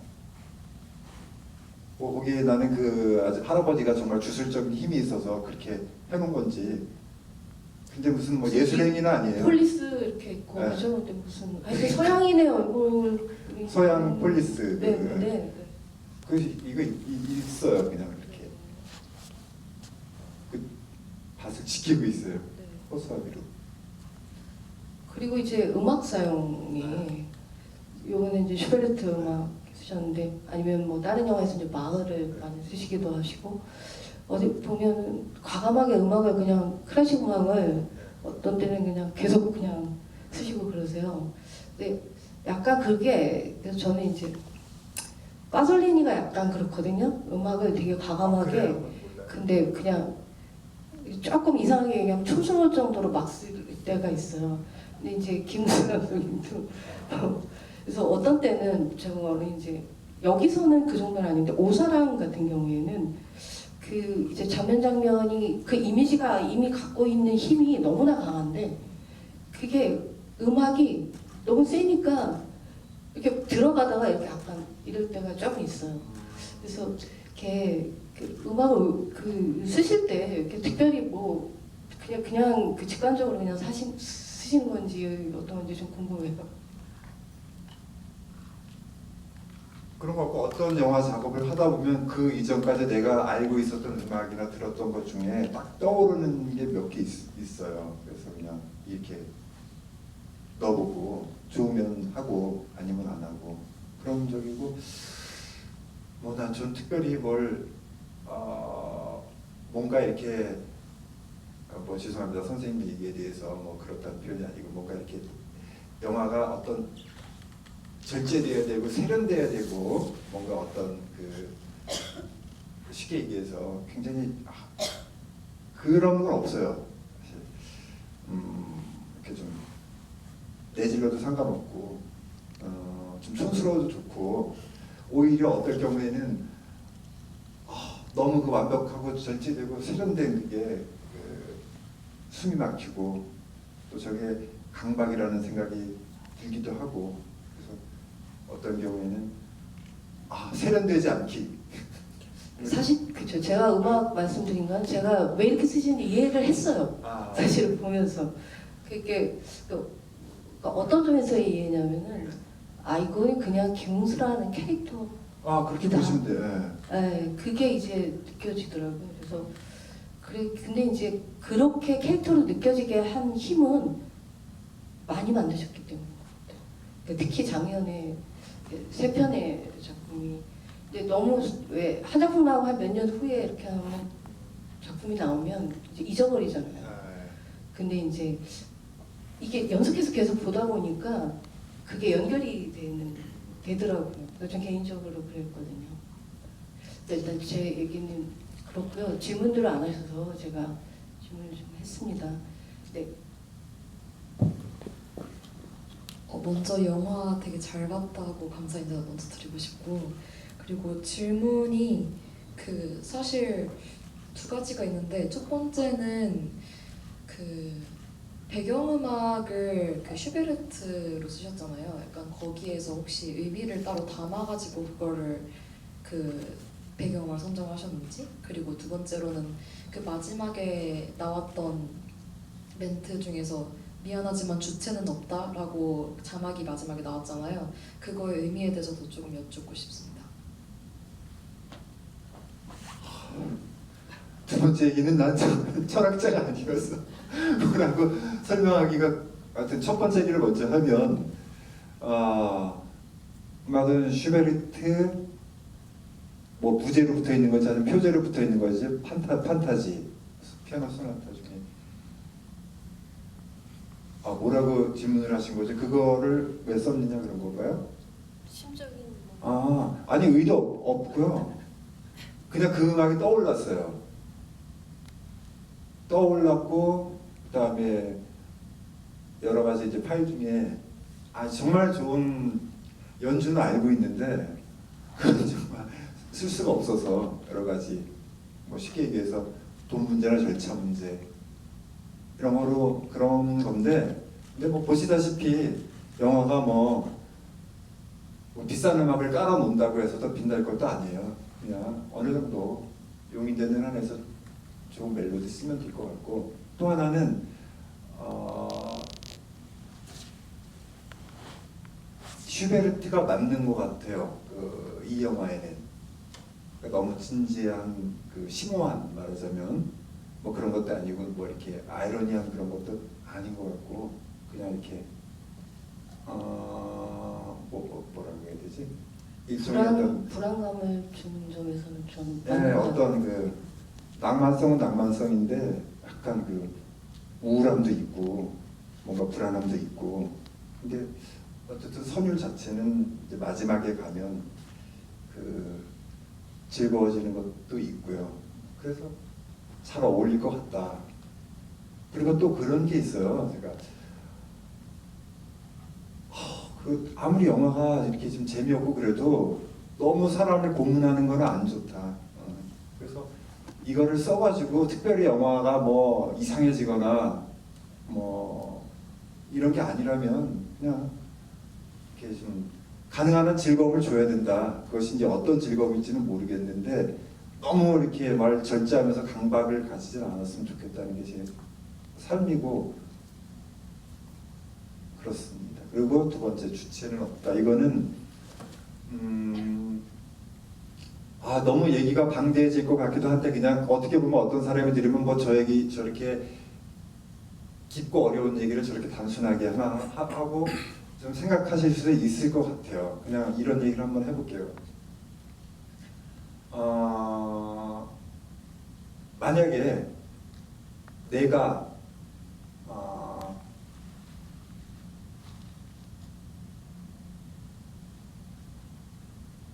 뭐 거기에 나는 그 아주 할아버지가 정말 주술적인 힘이 있어서 그렇게 해놓은 건지 근데 무슨 뭐 예술행위는 아니에요. 폴리스 이렇게 있고 네. 그죠? 근데 무슨 하여튼 서양인의 얼굴 서양 폴리스 네, 그, 네. 그 이거 있어요 그냥 이렇게 그 밭을 지키고 있어요 네. 허수아비로. 그리고 이제 음악 사용이 요거는 이제 슈베르트 음악 쓰셨는데 아니면 뭐 다른 영화에서 이제 마을을 많이 쓰시기도 하시고 어디 보면 과감하게 음악을 그냥 클래식 음악을 어떤 때는 그냥 계속 그냥 쓰시고 그러세요. 근데 약간 그게 그래서 저는 이제 파솔리니가 약간 그렇거든요. 음악을 되게 과감하게 그래요? 근데 그냥 조금 이상하게 그냥 춤추는 정도로 막 쓸 때가 있어요. 근데 이제 김우수 감독님도 그래서 어떤 때는 정말 이제 여기서는 그 정도는 아닌데 오사랑 같은 경우에는 그 이제 장면 장면이 그 이미지가 이미 갖고 있는 힘이 너무나 강한데 그게 음악이 너무 세니까 이렇게 들어가다가 이렇게 약간 이럴 때가 조금 있어요. 그래서 이렇게 그 음악을 그 쓰실 때 이렇게 특별히 뭐 그냥 그 직관적으로 그냥 쓰시는 건지 어떤 건지 좀 궁금해요. 그런 거 같고 어떤 영화 작업을 하다 보면 그 이전까지 내가 알고 있었던 음악이나 들었던 것 중에 딱 떠오르는 게 몇 개 있어요. 그래서 그냥 이렇게 넣어보고 좋으면 하고 아니면 안 하고 그런 적이고 뭐 난 좀 특별히 뭘 뭔가 이렇게 뭐 죄송합니다 선생님 얘기에 대해서 뭐 그렇다는 표현이 아니고 뭔가 이렇게 영화가 어떤 절제돼야 되고 세련돼야 되고 뭔가 어떤 그 쉽게 얘기해서 굉장히 그런 건 없어요. 사실 이렇게 좀 내질러도 상관없고 좀 촌스러워도 좋고 오히려 어떨 경우에는 너무 그 완벽하고 절제되고 세련된 그게 그 숨이 막히고 또 저게 강박이라는 생각이 들기도 하고 어떤 경우에는 세련되지 않기. 사실 그죠. 제가 음악 말씀드린 건 제가 왜 이렇게 쓰시는지 이해를 했어요. 사실을 보면서 그게 그러니까 어떤 점에서 이해냐면은 이거는 그냥 김웅수라는 캐릭터. 그렇게 보시면 돼요. 네, 그게 이제 느껴지더라고요. 그래서 근데 이제 그렇게 캐릭터로 느껴지게 한 힘은 많이 만드셨기 때문인 것 같아요. 그러니까 특히 작년에 세 편의 작품이 근데 너무 왜 한 작품 나오고 한 몇 년 후에 이렇게 하면 작품이 나오면 이제 잊어버리잖아요. 근데 이제 이게 연속해서 계속 보다 보니까 그게 연결이 되더라고요. 전 개인적으로 그랬거든요. 일단 제 얘기는 그렇고요. 질문들을 안 하셔서 제가 질문을 좀 했습니다. 네. 먼저 영화 되게 잘 봤다고 감사 인사 먼저 드리고 싶고 그리고 질문이 그 사실 두 가지가 있는데 첫 번째는 그 배경음악을 그 슈베르트로 쓰셨잖아요. 약간 거기에서 혹시 의미를 따로 담아가지고 그거를 그 배경음악을 선정하셨는지 그리고 두 번째로는 그 마지막에 나왔던 멘트 중에서 미안하지만 주체는 없다라고 자막이 마지막에 나왔잖아요. 그거의 의미에 대해서도 조금 여쭙고 싶습니다. 두 번째 얘기는 난 철학자가 아니어서 뭐라고 설명하기가 하여튼 첫 번째 얘기를 먼저 하면 음악은 슈베르트 뭐 부제로 붙어 있는 거지 아니면 표제로 붙어 있는 거지 판타지 피아노 소나타 중에 뭐라고 질문을 하신 거죠? 그거를 왜 썼느냐 그런 건가요? 심적인 뭐. 아니 의도 없고요. 그냥 그 음악이 떠올랐어요. 떠올랐고 그다음에 여러 가지 이제 파일 중에 정말 좋은 연주는 알고 있는데 그건 정말 쓸 수가 없어서 여러 가지 뭐 쉽게 얘기해서 돈 문제나 절차 문제 이런 거로 그런 건데 근데 뭐 보시다시피 영화가 뭐 비싼 음악을 깔아 놓는다고 해서 더 빛날 것도 아니에요. 그냥 어느 정도 용인되는 한에서 좋은 멜로디 쓰면 될 것 같고 또 하나는 슈베르트가 맞는 것 같아요. 이 영화에는 그러니까 너무 진지한 그 심오한 말하자면 뭐 그런 것도 아니고 뭐 이렇게 아이러니한 그런 것도 아닌 것 같고 그냥 이렇게 뭐라고 해야 되지? 일종의 어떤 불안감을 주는 점에서는 좀 어떤 그 낭만성은 낭만성인데 약간 그 우울함도 있고 뭔가 불안함도 있고 근데 어쨌든 선율 자체는 이제 마지막에 가면 그 즐거워지는 것도 있고요. 그래서 잘 어울릴 것 같다. 그리고 또 그런 게 있어요. 제가 아무리 영화가 이렇게 좀 재미없고 그래도 너무 사람을 고문하는 건 안 좋다. 그래서 이거를 써가지고 특별히 영화가 뭐 이상해지거나 뭐 이런 게 아니라면 그냥 이렇게 좀 가능한 한 즐거움을 줘야 된다. 그것이 이제 어떤 즐거움일지는 모르겠는데 너무 이렇게 말 절제하면서 강박을 가지진 않았으면 좋겠다는 게 제 삶이고 그렇습니다. 그리고 두 번째 주체는 없다. 이거는 너무 얘기가 방대해질 것 같기도 한데 그냥 어떻게 보면 어떤 사람이 들으면 뭐 저 얘기 저렇게 깊고 어려운 얘기를 저렇게 단순하게 하고 좀 생각하실 수 있을 것 같아요. 그냥 이런 얘기를 한번 해볼게요. 만약에 내가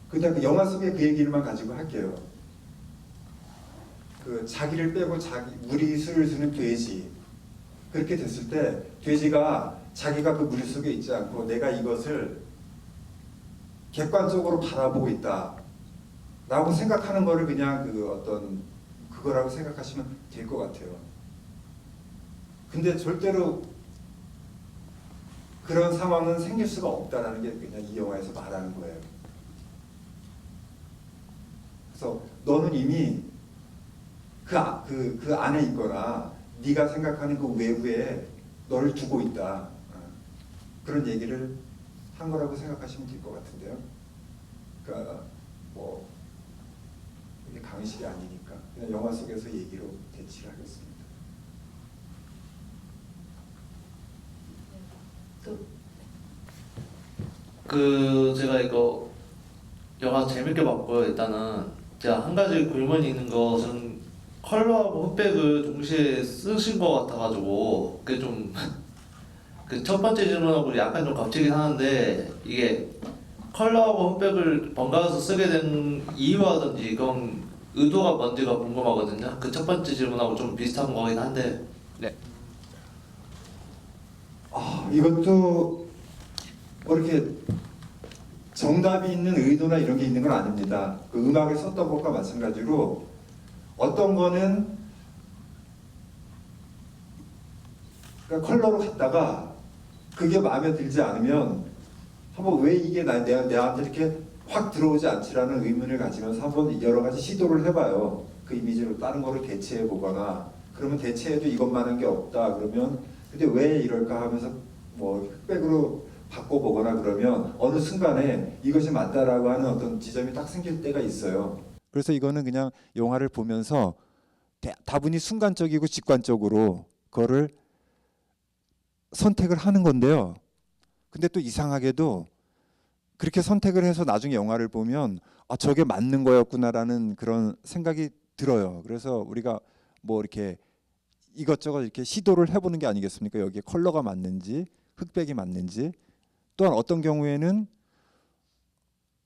그냥 그 영화 속의 그 얘기를만 가지고 할게요. 그 자기를 빼고 무리수를 두는 돼지. 그렇게 됐을 때 돼지가 자기가 그 무리 속에 있지 않고 내가 이것을 객관적으로 바라보고 있다 라고 생각하는 거를 그냥 그거라고 생각하시면 될 것 같아요. 근데 절대로 그런 상황은 생길 수가 없다라는 게 그냥 이 영화에서 말하는 거예요. 그래서 너는 이미 그 안에 있거나 네가 생각하는 그 외부에 너를 두고 있다. 그런 얘기를 한 거라고 생각하시면 될 것 같은데요. 그러니까 뭐 이게 강의실이 아니니까 그냥 영화 속에서 얘기로 대치를 하겠습니다. 제가 이거 영화 재밌게 봤고요. 일단은 제가 한 가지 불만이 있는 것은 컬러하고 흑백을 동시에 쓰신 것 같아가지고 그게 좀 그 첫 번째 질문하고 약간 좀 겹치긴 하는데 이게 컬러하고 흑백을 번갈아서 쓰게 된 이유라든지 이건 의도가 뭔지가 궁금하거든요. 그 첫 번째 질문하고 좀 비슷한 거긴 한데. 네. 이것도 뭐 이렇게 정답이 있는 의도나 이런 게 있는 건 아닙니다. 그 음악을 썼던 것과 마찬가지로 어떤 거는 그러니까 컬러로 갔다가 그게 마음에 들지 않으면 한번 왜 이게 내한테 이렇게 확 들어오지 않지라는 의문을 가지면서 한번 여러 가지 시도를 해봐요. 그 이미지로 다른 거를 대체해 보거나 그러면 대체해도 이것만한 게 없다 그러면 근데 왜 이럴까 하면서 뭐 흑백으로 바꿔보거나 그러면 어느 순간에 이것이 맞다라고 하는 어떤 지점이 딱 생길 때가 있어요. 그래서 이거는 그냥 영화를 보면서 다분히 순간적이고 직관적으로 그거를 선택을 하는 건데요. 근데 또 이상하게도 그렇게 선택을 해서 나중에 영화를 보면 아 저게 맞는 거였구나라는 그런 생각이 들어요. 그래서 우리가 뭐 이렇게 이것저것 이렇게 시도를 해보는 게 아니겠습니까? 여기에 컬러가 맞는지 흑백이 맞는지 또한 어떤 경우에는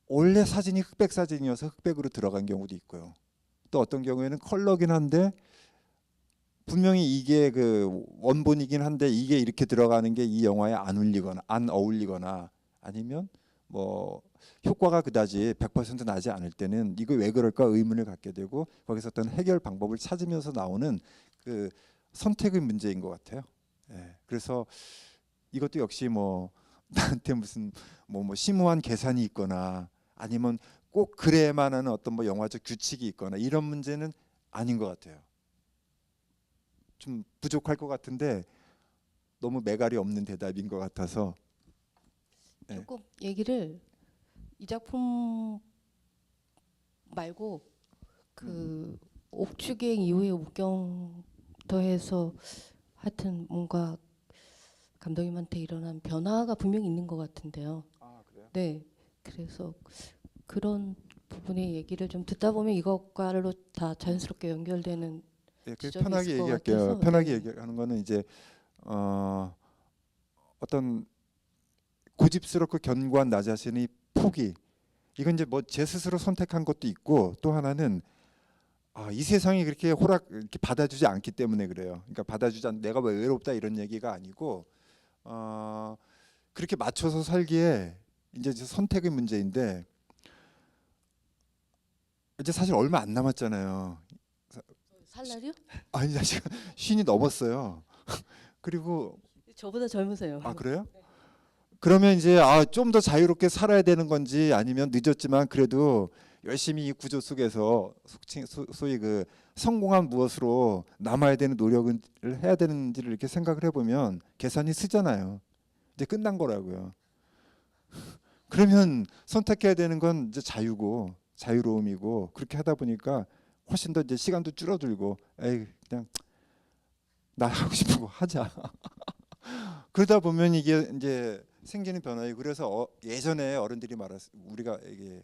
원래 사진이 흑백 사진이어서 흑백으로 들어간 경우도 있고요. 또 어떤 경우에는 컬러긴 한데 분명히 이게 그 원본이긴 한데 이게 이렇게 들어가는 게 이 영화에 안 어울리거나 아니면 뭐 효과가 그다지 100% 나지 않을 때는 이거 왜 그럴까 의문을 갖게 되고 거기서 어떤 해결 방법을 찾으면서 나오는 그 선택의 문제인 것 같아요. 예, 그래서 이것도 역시 뭐 나한테 무슨 뭐 심오한 계산이 있거나 아니면 꼭 그래야만 하는 어떤 뭐 영화적 규칙이 있거나 이런 문제는 아닌 것 같아요. 좀 부족할 것 같은데 너무 매갈이 없는 대답인 것 같아서 네. 조금 얘기를 이 작품 말고 그 옥주갱 이후에 옥경 더해서 하여튼 뭔가 감독님한테 일어난 변화가 분명히 있는 것 같은데요. 아 그래요? 네, 그래서 그런 부분의 얘기를 좀 듣다 보면 이것과로 다 자연스럽게 연결되는 네, 그 지점이 편하게 있을 것 얘기할게요. 같아서, 편하게 네. 얘기하는 거는 이제 어떤 고집스럽고 견고한 나 자신의 포기. 이건 이제 뭐 제 스스로 선택한 것도 있고 또 하나는 이 세상이 그렇게 이렇게 받아주지 않기 때문에 그래요. 그러니까 받아주지 않 내가 왜 외롭다 이런 얘기가 아니고 그렇게 맞춰서 살기에 이제 선택의 문제인데 이제 사실 얼마 안 남았잖아요. 살날이요? 아니 사실 쉰이 넘었어요. 그리고 저보다 젊으세요. 그래요? 그러면 이제 좀 더 자유롭게 살아야 되는 건지 아니면 늦었지만 그래도 열심히 이 구조 속에서 소위 그 성공한 무엇으로 남아야 되는 노력을 해야 되는지를 이렇게 생각을 해보면 계산이 쓰잖아요. 이제 끝난 거라고요. 그러면 선택해야 되는 건 이제 자유고 자유로움이고 그렇게 하다 보니까 훨씬 더 이제 시간도 줄어들고 에이 그냥 나 하고 싶은 거 하자. 그러다 보면 이게 이제 생기는 변화예요. 그래서 예전에 어른들이 우리가 이게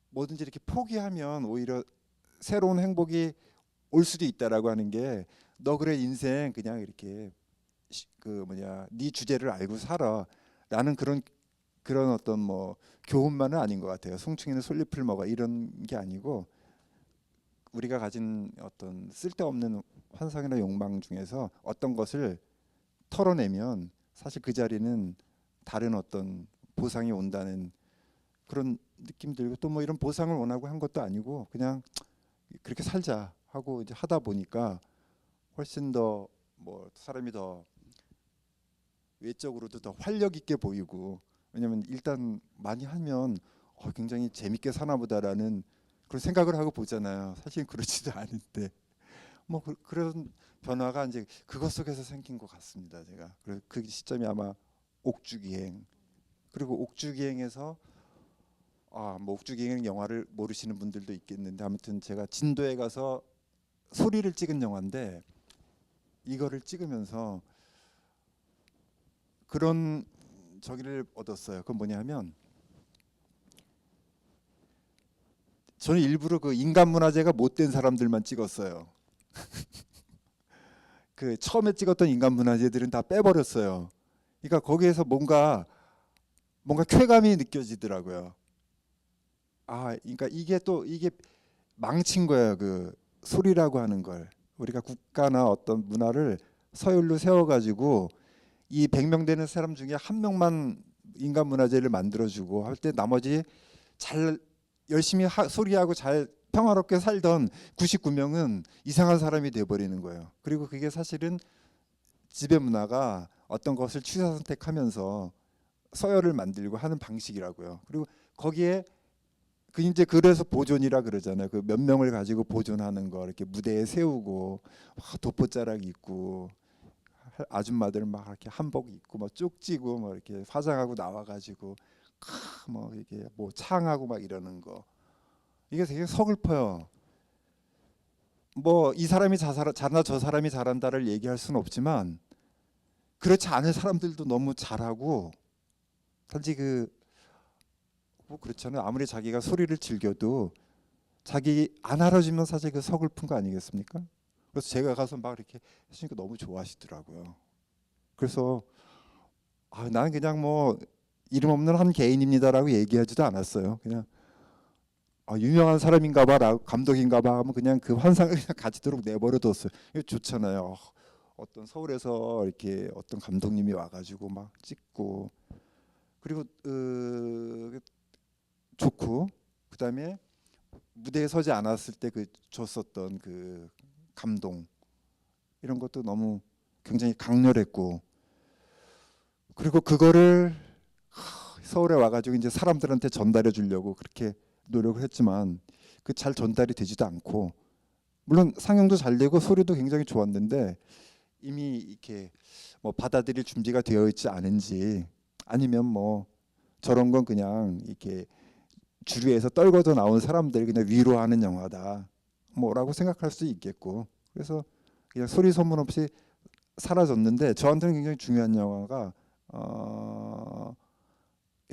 뭐든지 이렇게 포기하면 오히려 새로운 행복이 올 수도 있다라고 하는 게 너 그래 인생 그냥 이렇게 네 주제를 알고 살아라는 그런 어떤 뭐 교훈만은 아닌 것 같아요. 송충이는 솔잎을 먹어 이런 게 아니고 우리가 가진 어떤 쓸데없는 환상이나 욕망 중에서 어떤 것을 털어내면 사실 그 자리는 다른 어떤 보상이 온다는 그런 느낌 들고 또 뭐 이런 보상을 원하고 한 것도 아니고 그냥 그렇게 살자 하고 이제 하다 보니까 훨씬 더 뭐 사람이 더 외적으로도 더 활력 있게 보이고 왜냐면 일단 많이 하면 굉장히 재밌게 사나 보다라는 그런 생각을 하고 보잖아요. 사실 그렇지도 않은데 뭐 그런 변화가 이제 그것 속에서 생긴 것 같습니다. 제가 그 시점이 아마 옥주기행 그리고 옥주기행에서 뭐 옥주기행 영화를 모르시는 분들도 있겠는데 아무튼 제가 진도에 가서 소리를 찍은 영화인데 이거를 찍으면서 그런 저기를 얻었어요. 그건 뭐냐면 저는 일부러 그 인간문화재가 못된 사람들만 찍었어요. 그 처음에 찍었던 인간문화재들은 다 빼버렸어요. 그러니까 거기에서 뭔가 쾌감이 느껴지더라고요. 그러니까 이게 망친 거예요. 그 소리라고 하는 걸 우리가 국가나 어떤 문화를 서열로 세워가지고 이 100명 되는 사람 중에 한 명만 인간 문화재를 만들어주고 할 때 나머지 잘 열심히 소리하고 잘 평화롭게 살던 99명은 이상한 사람이 돼버리는 거예요. 그리고 그게 사실은 지배 문화가 어떤 것을 취사 선택하면서 서열을 만들고 하는 방식이라고요. 그리고 거기에 이제 그래서 보존이라 그러잖아요. 그 몇 명을 가지고 보존하는 거 이렇게 무대에 세우고 돋보자락 입고 아줌마들 막 이렇게 한복 입고 막 쪽지고 막 이렇게 화장하고 나와가지고 뭐 이게 뭐 창하고 막 이러는 거 이게 되게 서글퍼요. 뭐 이 사람이 잘한다 저 사람이 잘한다를 얘기할 수는 없지만 그렇지 않은 사람들도 너무 잘하고 단지 그 뭐 그렇잖아요. 아무리 자기가 소리를 즐겨도 자기 안 알아주면 사실 그 서글픈 거 아니겠습니까? 그래서 제가 가서 막 이렇게 해주니까 너무 좋아하시더라고요. 그래서 나는 그냥 뭐 이름 없는 한 개인입니다라고 얘기하지도 않았어요. 그냥 유명한 사람인가봐, 감독인가봐 하면 그냥 그 환상을 그냥 가지도록 내버려뒀어요. 이거 좋잖아요. 어떤 서울에서 이렇게 어떤 감독님이 와가지고 막 찍고 그리고 좋고 그다음에 무대에 서지 않았을 때 그 줬었던 그 감동 이런 것도 너무 굉장히 강렬했고 그리고 그거를 서울에 와가지고 이제 사람들한테 전달해 주려고 그렇게 노력을 했지만 그 잘 전달이 되지도 않고 물론 상영도 잘 되고 소리도 굉장히 좋았는데 이미 이렇게 뭐 받아들일 준비가 되어 있지 않은지 아니면 뭐 저런 건 그냥 이렇게 주류에서 떨궈져 나온 사람들 그냥 위로하는 영화다 뭐라고 생각할 수 있겠고 그래서 그냥 소리 소문 없이 사라졌는데 저한테는 굉장히 중요한 영화가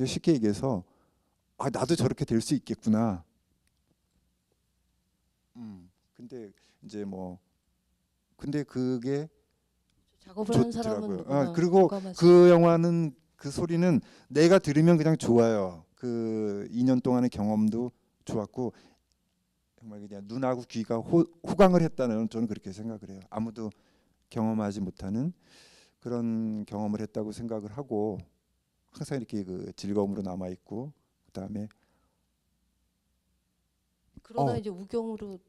쉽게 얘기해서 나도 저렇게 될 수 있겠구나. 근데 이제 뭐 근데 그게 작업을 한 사람은 좋더라고요. 누구나 그리고 공감하지. 그 영화는 그 소리는 내가 들으면 그냥 좋아요. 그 2년 동안의 경험도 좋았고 정말 그냥 눈하고 귀가 호강을 했다는 저는 그렇게 생각을 해요. 아무도 경험하지 못하는 그런 경험을 했다고 생각을 하고 항상 이렇게 그 즐거움으로 남아 있고 그다음에 그러다 이제 우경으로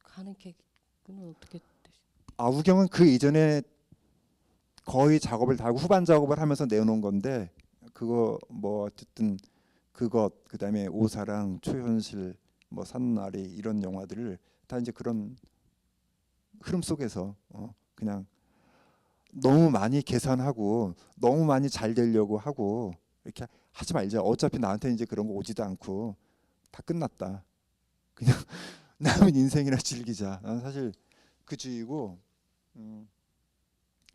가는 계획은 어떻게 되시나요? 우경은 그 이전에 거의 작업을 다 하고 후반 작업을 하면서 내놓은 건데 그거 뭐 어쨌든 그것 그다음에 오사랑 초현실 뭐 산나리 이런 영화들을 다 이제 그런 흐름 속에서 그냥 너무 많이 계산하고 너무 많이 잘 되려고 하고 이렇게 하지 말자. 어차피 나한테 이제 그런 거 오지도 않고 다 끝났다. 그냥 남은 인생이나 즐기자. 난 사실 그 주의고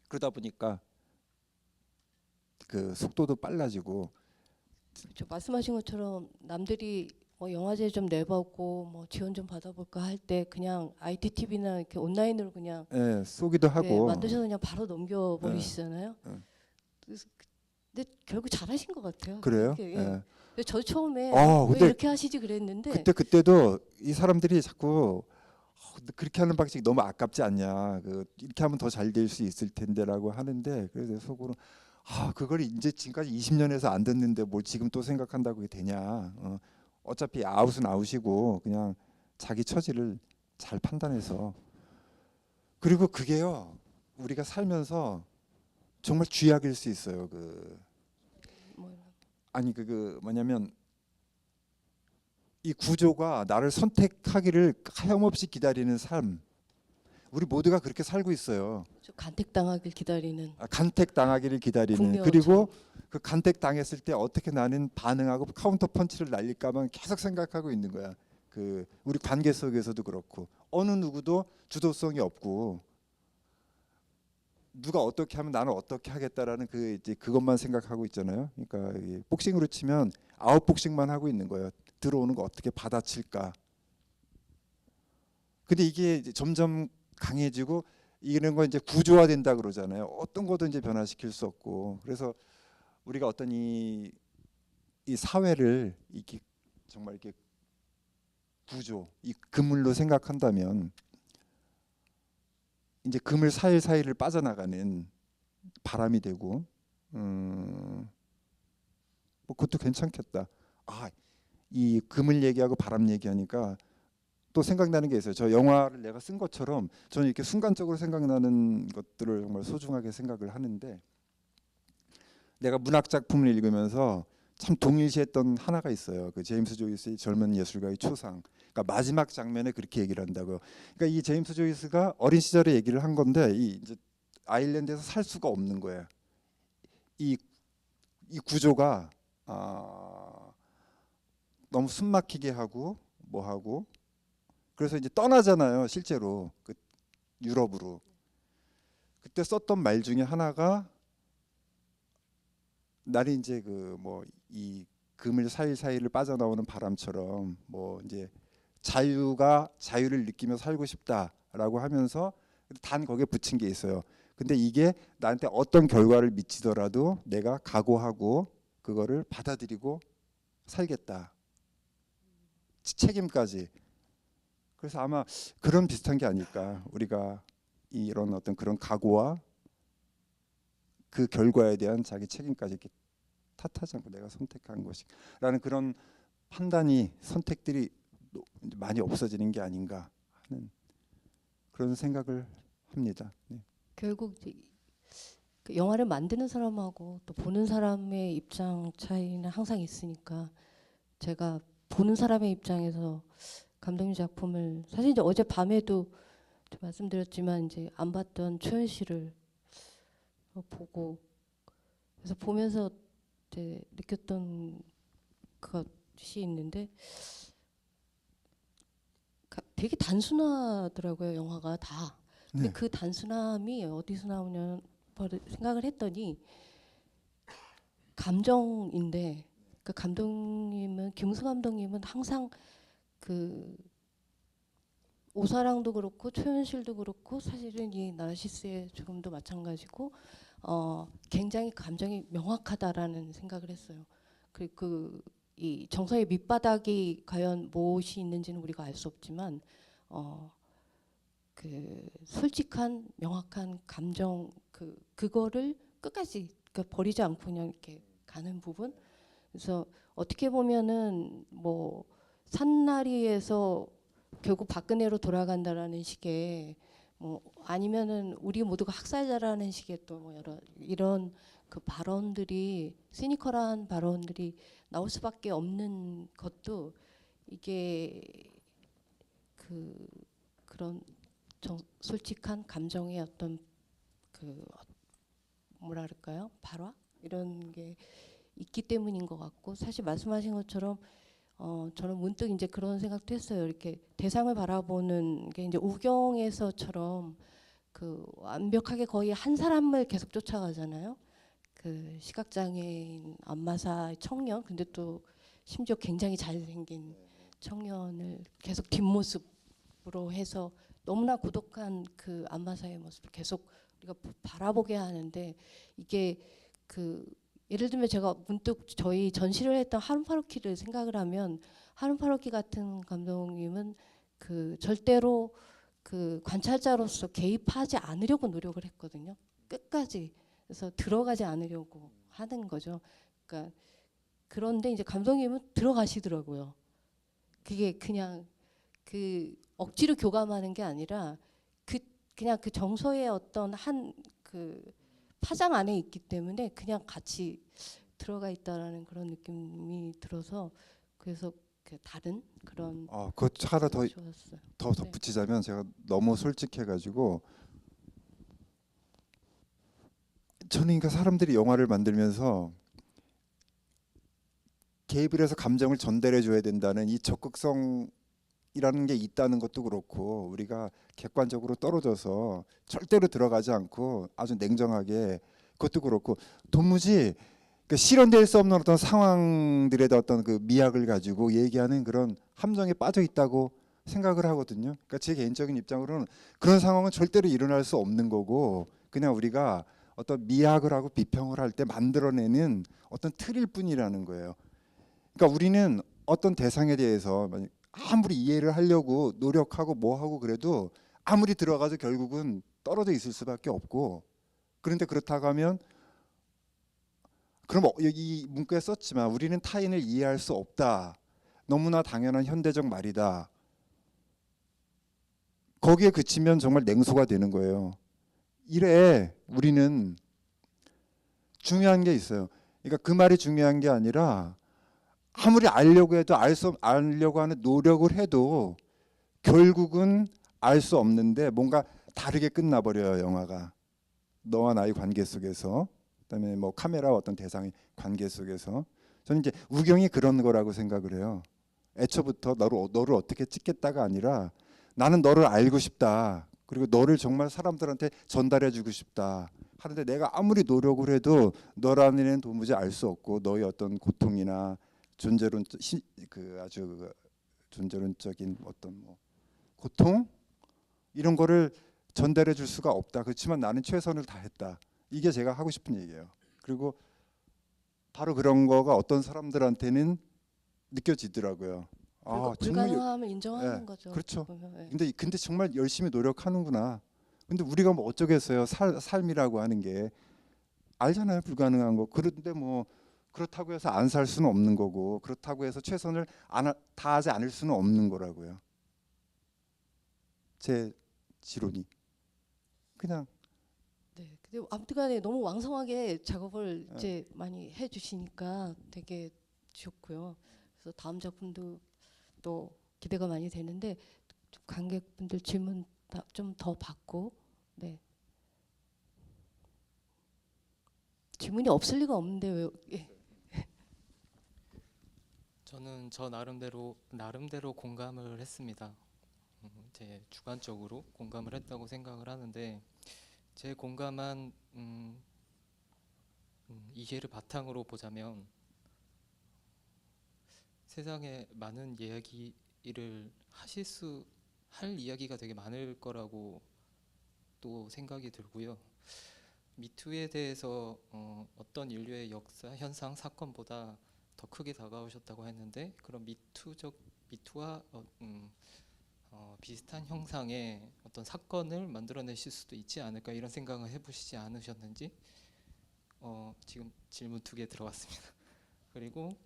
그러다 보니까 그 속도도 빨라지고 그렇죠. 말씀하신 것처럼 남들이 뭐 영화제 좀 내보고 뭐 지원 좀 받아볼까 할 때 그냥 ITTV나 이렇게 온라인으로 그냥 쏘기도 네, 하고 만드셔서 그냥 바로 넘겨버리시잖아요. 예. 근데 결국 잘하신 것 같아요. 그래요? 그게, 예. 근데 저 처음에 왜 근데 이렇게 하시지 그랬는데 그때도 이 사람들이 자꾸 그렇게 하는 방식이 너무 아깝지 않냐. 이렇게 하면 더 잘 될 수 있을 텐데라고 하는데 그래서 속으로 그걸 이제 지금까지 20년에서 안 됐는데 뭘 지금 또 생각한다고 그게 되냐. 어차피 아웃은 아웃이고 그냥 자기 처지를 잘 판단해서 그리고 그게요. 우리가 살면서 정말 쥐약일 수 있어요. 뭐, 뭐냐면 이 구조가 나를 선택하기를 하염없이 기다리는 삶. 우리 모두가 그렇게 살고 있어요. 좀 간택당하길 기다리는 간택당하기를 기다리는. 국내어처럼. 그리고 그 간택당했을 때 어떻게 나는 반응하고 카운터 펀치를 날릴까만 계속 생각하고 있는 거야. 우리 관계 속에서도 그렇고 어느 누구도 주도성이 없고 누가 어떻게 하면 나는 어떻게 하겠다라는 이제 그것만 생각하고 있잖아요. 그러니까 이 복싱으로 치면 아웃복싱만 하고 있는 거예요. 들어오는 거 어떻게 받아칠까. 근데 이게 이제 점점 강해지고 이런 거 이제 구조화된다 그러잖아요. 어떤 것도 이제 변화시킬 수 없고 그래서 우리가 어떤 이 사회를 이렇게 정말 이렇게 구조, 이 그물로 생각한다면 이제 그물 사이사이를 빠져나가는 바람이 되고 뭐 그것도 괜찮겠다. 이 그물 얘기하고 바람 얘기하니까 또 생각나는 게 있어요. 저 영화를 내가 쓴 것처럼 저는 이렇게 순간적으로 생각나는 것들을 정말 소중하게 생각을 하는데 내가 문학 작품을 읽으면서 참 동일시했던 하나가 있어요. 그 제임스 조이스의 젊은 예술가의 초상. 그러니까 마지막 장면에 그렇게 얘기를 한다고요. 그러니까 이 제임스 조이스가 어린 시절에 얘기를 한 건데 이제 아일랜드에서 살 수가 없는 거예요. 이 구조가 너무 숨막히게 하고 뭐 하고 그래서 이제 떠나잖아요. 실제로 유럽으로. 그때 썼던 말 중에 하나가 나는 이제 이 그물 사이사이를 빠져나오는 바람처럼 뭐 이제 자유를 느끼며 살고 싶다라고 하면서 단 거기에 붙인 게 있어요. 근데 이게 나한테 어떤 결과를 미치더라도 내가 각오하고 그거를 받아들이고 살겠다. 책임까지. 그래서 아마 그런 비슷한 게 아닐까. 우리가 이런 어떤 그런 각오와 그 결과에 대한 자기 책임까지 이렇게 탓하지 않고 내가 선택한 것이라는 그런 판단이 선택들이 많이 없어지는 게 아닌가 하는 그런 생각을 합니다. 네. 결국 이제 그 영화를 만드는 사람하고 또 보는 사람의 입장 차이는 항상 있으니까 제가 보는 사람의 입장에서 감독님 작품을 사실 이제 어제 밤에도 말씀드렸지만 이제 안 봤던 초연 씨를 보고 그래서 보면서 이제 느꼈던 것이 있는데 되게 단순하더라고요 영화가 다. 근데 네. 그 단순함이 어디서 나오냐 생각을 했더니 감정인데 그 감독님은 김우수 감독님은 항상 그 오사랑도 그렇고 초현실도 그렇고 사실은 이 나르시스의 죽음도 마찬가지고 굉장히 감정이 명확하다라는 생각을 했어요. 그리고 이 정서의 밑바닥이 과연 무엇이 있는지는 우리가 알 수 없지만 그 솔직한 명확한 감정 그거를 끝까지 그러니까 버리지 않고 그냥 이렇게 가는 부분. 그래서 어떻게 보면은 뭐 산나리에서 결국 박근혜로 돌아간다라는 식의 뭐 아니면은 우리 모두가 학살자라는 식의 또 뭐 여러 이런 그 발언들이 시니컬한 발언들이 나올 수밖에 없는 것도 이게 그런 솔직한 감정의 어떤 그 뭐라 그럴까요? 발화 이런 게 있기 때문인 것 같고 사실 말씀하신 것처럼 저는 문득 이제 그런 생각도 했어요. 이렇게 대상을 바라보는 게 이제 우경에서처럼 그 완벽하게 거의 한 사람을 계속 쫓아가잖아요. 그 시각장애인 안마사 청년 근데 또 심지어 굉장히 잘생긴 청년을 계속 뒷모습으로 해서 너무나 고독한 그 안마사의 모습을 계속 우리가 바라보게 하는데 이게 그 예를 들면 제가 문득 저희 전시를 했던 하룬 파루키를 생각을 하면 하룬 파루키 같은 감독님은 그 절대로 그 관찰자로서 개입하지 않으려고 노력을 했거든요. 끝까지. 그래서 들어가지 않으려고 하는 거죠. 그러니까 그런데 이제 감독님은 들어가시더라고요. 그게 그냥 그 억지로 교감하는 게 아니라 그냥 그 정서의 어떤 한 그 파장 안에 있기 때문에 그냥 같이 들어가 있다라는 그런 느낌이 들어서 그래서 그 다른 그런 그거 하나 좋았어요. 더 덧붙이자면 제가 너무 솔직해가지고 저는 그러니까 사람들이 영화를 만들면서 개입을 해서 감정을 전달해 줘야 된다는 이 적극성이라는 게 있다는 것도 그렇고 우리가 객관적으로 떨어져서 절대로 들어가지 않고 아주 냉정하게 그것도 그렇고 도무지 그 실현될 수 없는 어떤 상황들의 어떤 그 미학을 가지고 얘기하는 그런 함정에 빠져 있다고 생각을 하거든요. 그러니까 제 개인적인 입장으로는 그런 상황은 절대로 일어날 수 없는 거고 그냥 우리가 어떤 미학을 하고 비평을 할 때 만들어내는 어떤 틀일 뿐이라는 거예요. 그러니까 우리는 어떤 대상에 대해서 아무리 이해를 하려고 노력하고 뭐 하고 그래도 아무리 들어가도 결국은 떨어져 있을 수밖에 없고 그런데 그렇다고 하면 그럼 여기 문구에 썼지만 우리는 타인을 이해할 수 없다. 너무나 당연한 현대적 말이다. 거기에 그치면 정말 냉소가 되는 거예요. 이래 우리는 중요한 게 있어요. 그러니까 그 말이 중요한 게 아니라 아무리 알려고 해도 알려고 하는 노력을 해도 결국은 알 수 없는데 뭔가 다르게 끝나버려요 영화가. 너와 나의 관계 속에서 그다음에 뭐 카메라와 어떤 대상의 관계 속에서 저는 이제 우경이 그런 거라고 생각을 해요. 애초부터 너를 어떻게 찍겠다가 아니라 나는 너를 알고 싶다. 그리고 너를 정말 사람들한테 전달해주고 싶다. 하는데 내가 아무리 노력을 해도 너라는 애는 도무지 알 수 없고 너의 어떤 고통이나 아주 존재론적인 어떤 뭐 고통 이런 거를 전달해 줄 수가 없다. 그렇지만 나는 최선을 다했다. 이게 제가 하고 싶은 얘기예요. 그리고 바로 그런 거가 어떤 사람들한테는 느껴지더라고요. 아, 정말 불가능함을 인정하는 예, 거죠. 그렇죠. 보면. 예. 근데 정말 열심히 노력하는구나. 근데 우리가 뭐 어쩌겠어요. 삶이라고 하는 게 알잖아요. 불가능한 거. 그런데 뭐 그렇다고 해서 안 살 수는 없는 거고 그렇다고 해서 최선을 다하지 않을 수는 없는 거라고요. 제 지론이 그냥 네. 근데 아무튼간에 너무 왕성하게 작업을 네. 이제 많이 해주시니까 되게 좋고요. 그래서 다음 작품도 또 기대가 많이 되는데 좀 관객분들 질문 좀 더 받고 네. 질문이 없을 리가 없는데 왜? 예. 저는 저 나름대로 공감을 했습니다. 제 주관적으로 공감을 했다고 생각을 하는데 제 공감한 이해를 바탕으로 보자면 세상에 많은 이야기를 할 이야기가 되게 많을 거라고 또 생각이 들고요. 미투에 대해서 어떤 인류의 역사, 현상, 사건보다 더 크게 다가오셨다고 했는데 그런 미투와 비슷한 형상의 어떤 사건을 만들어내실 수도 있지 않을까 이런 생각을 해보시지 않으셨는지 지금 질문 2개 들어왔습니다. 그리고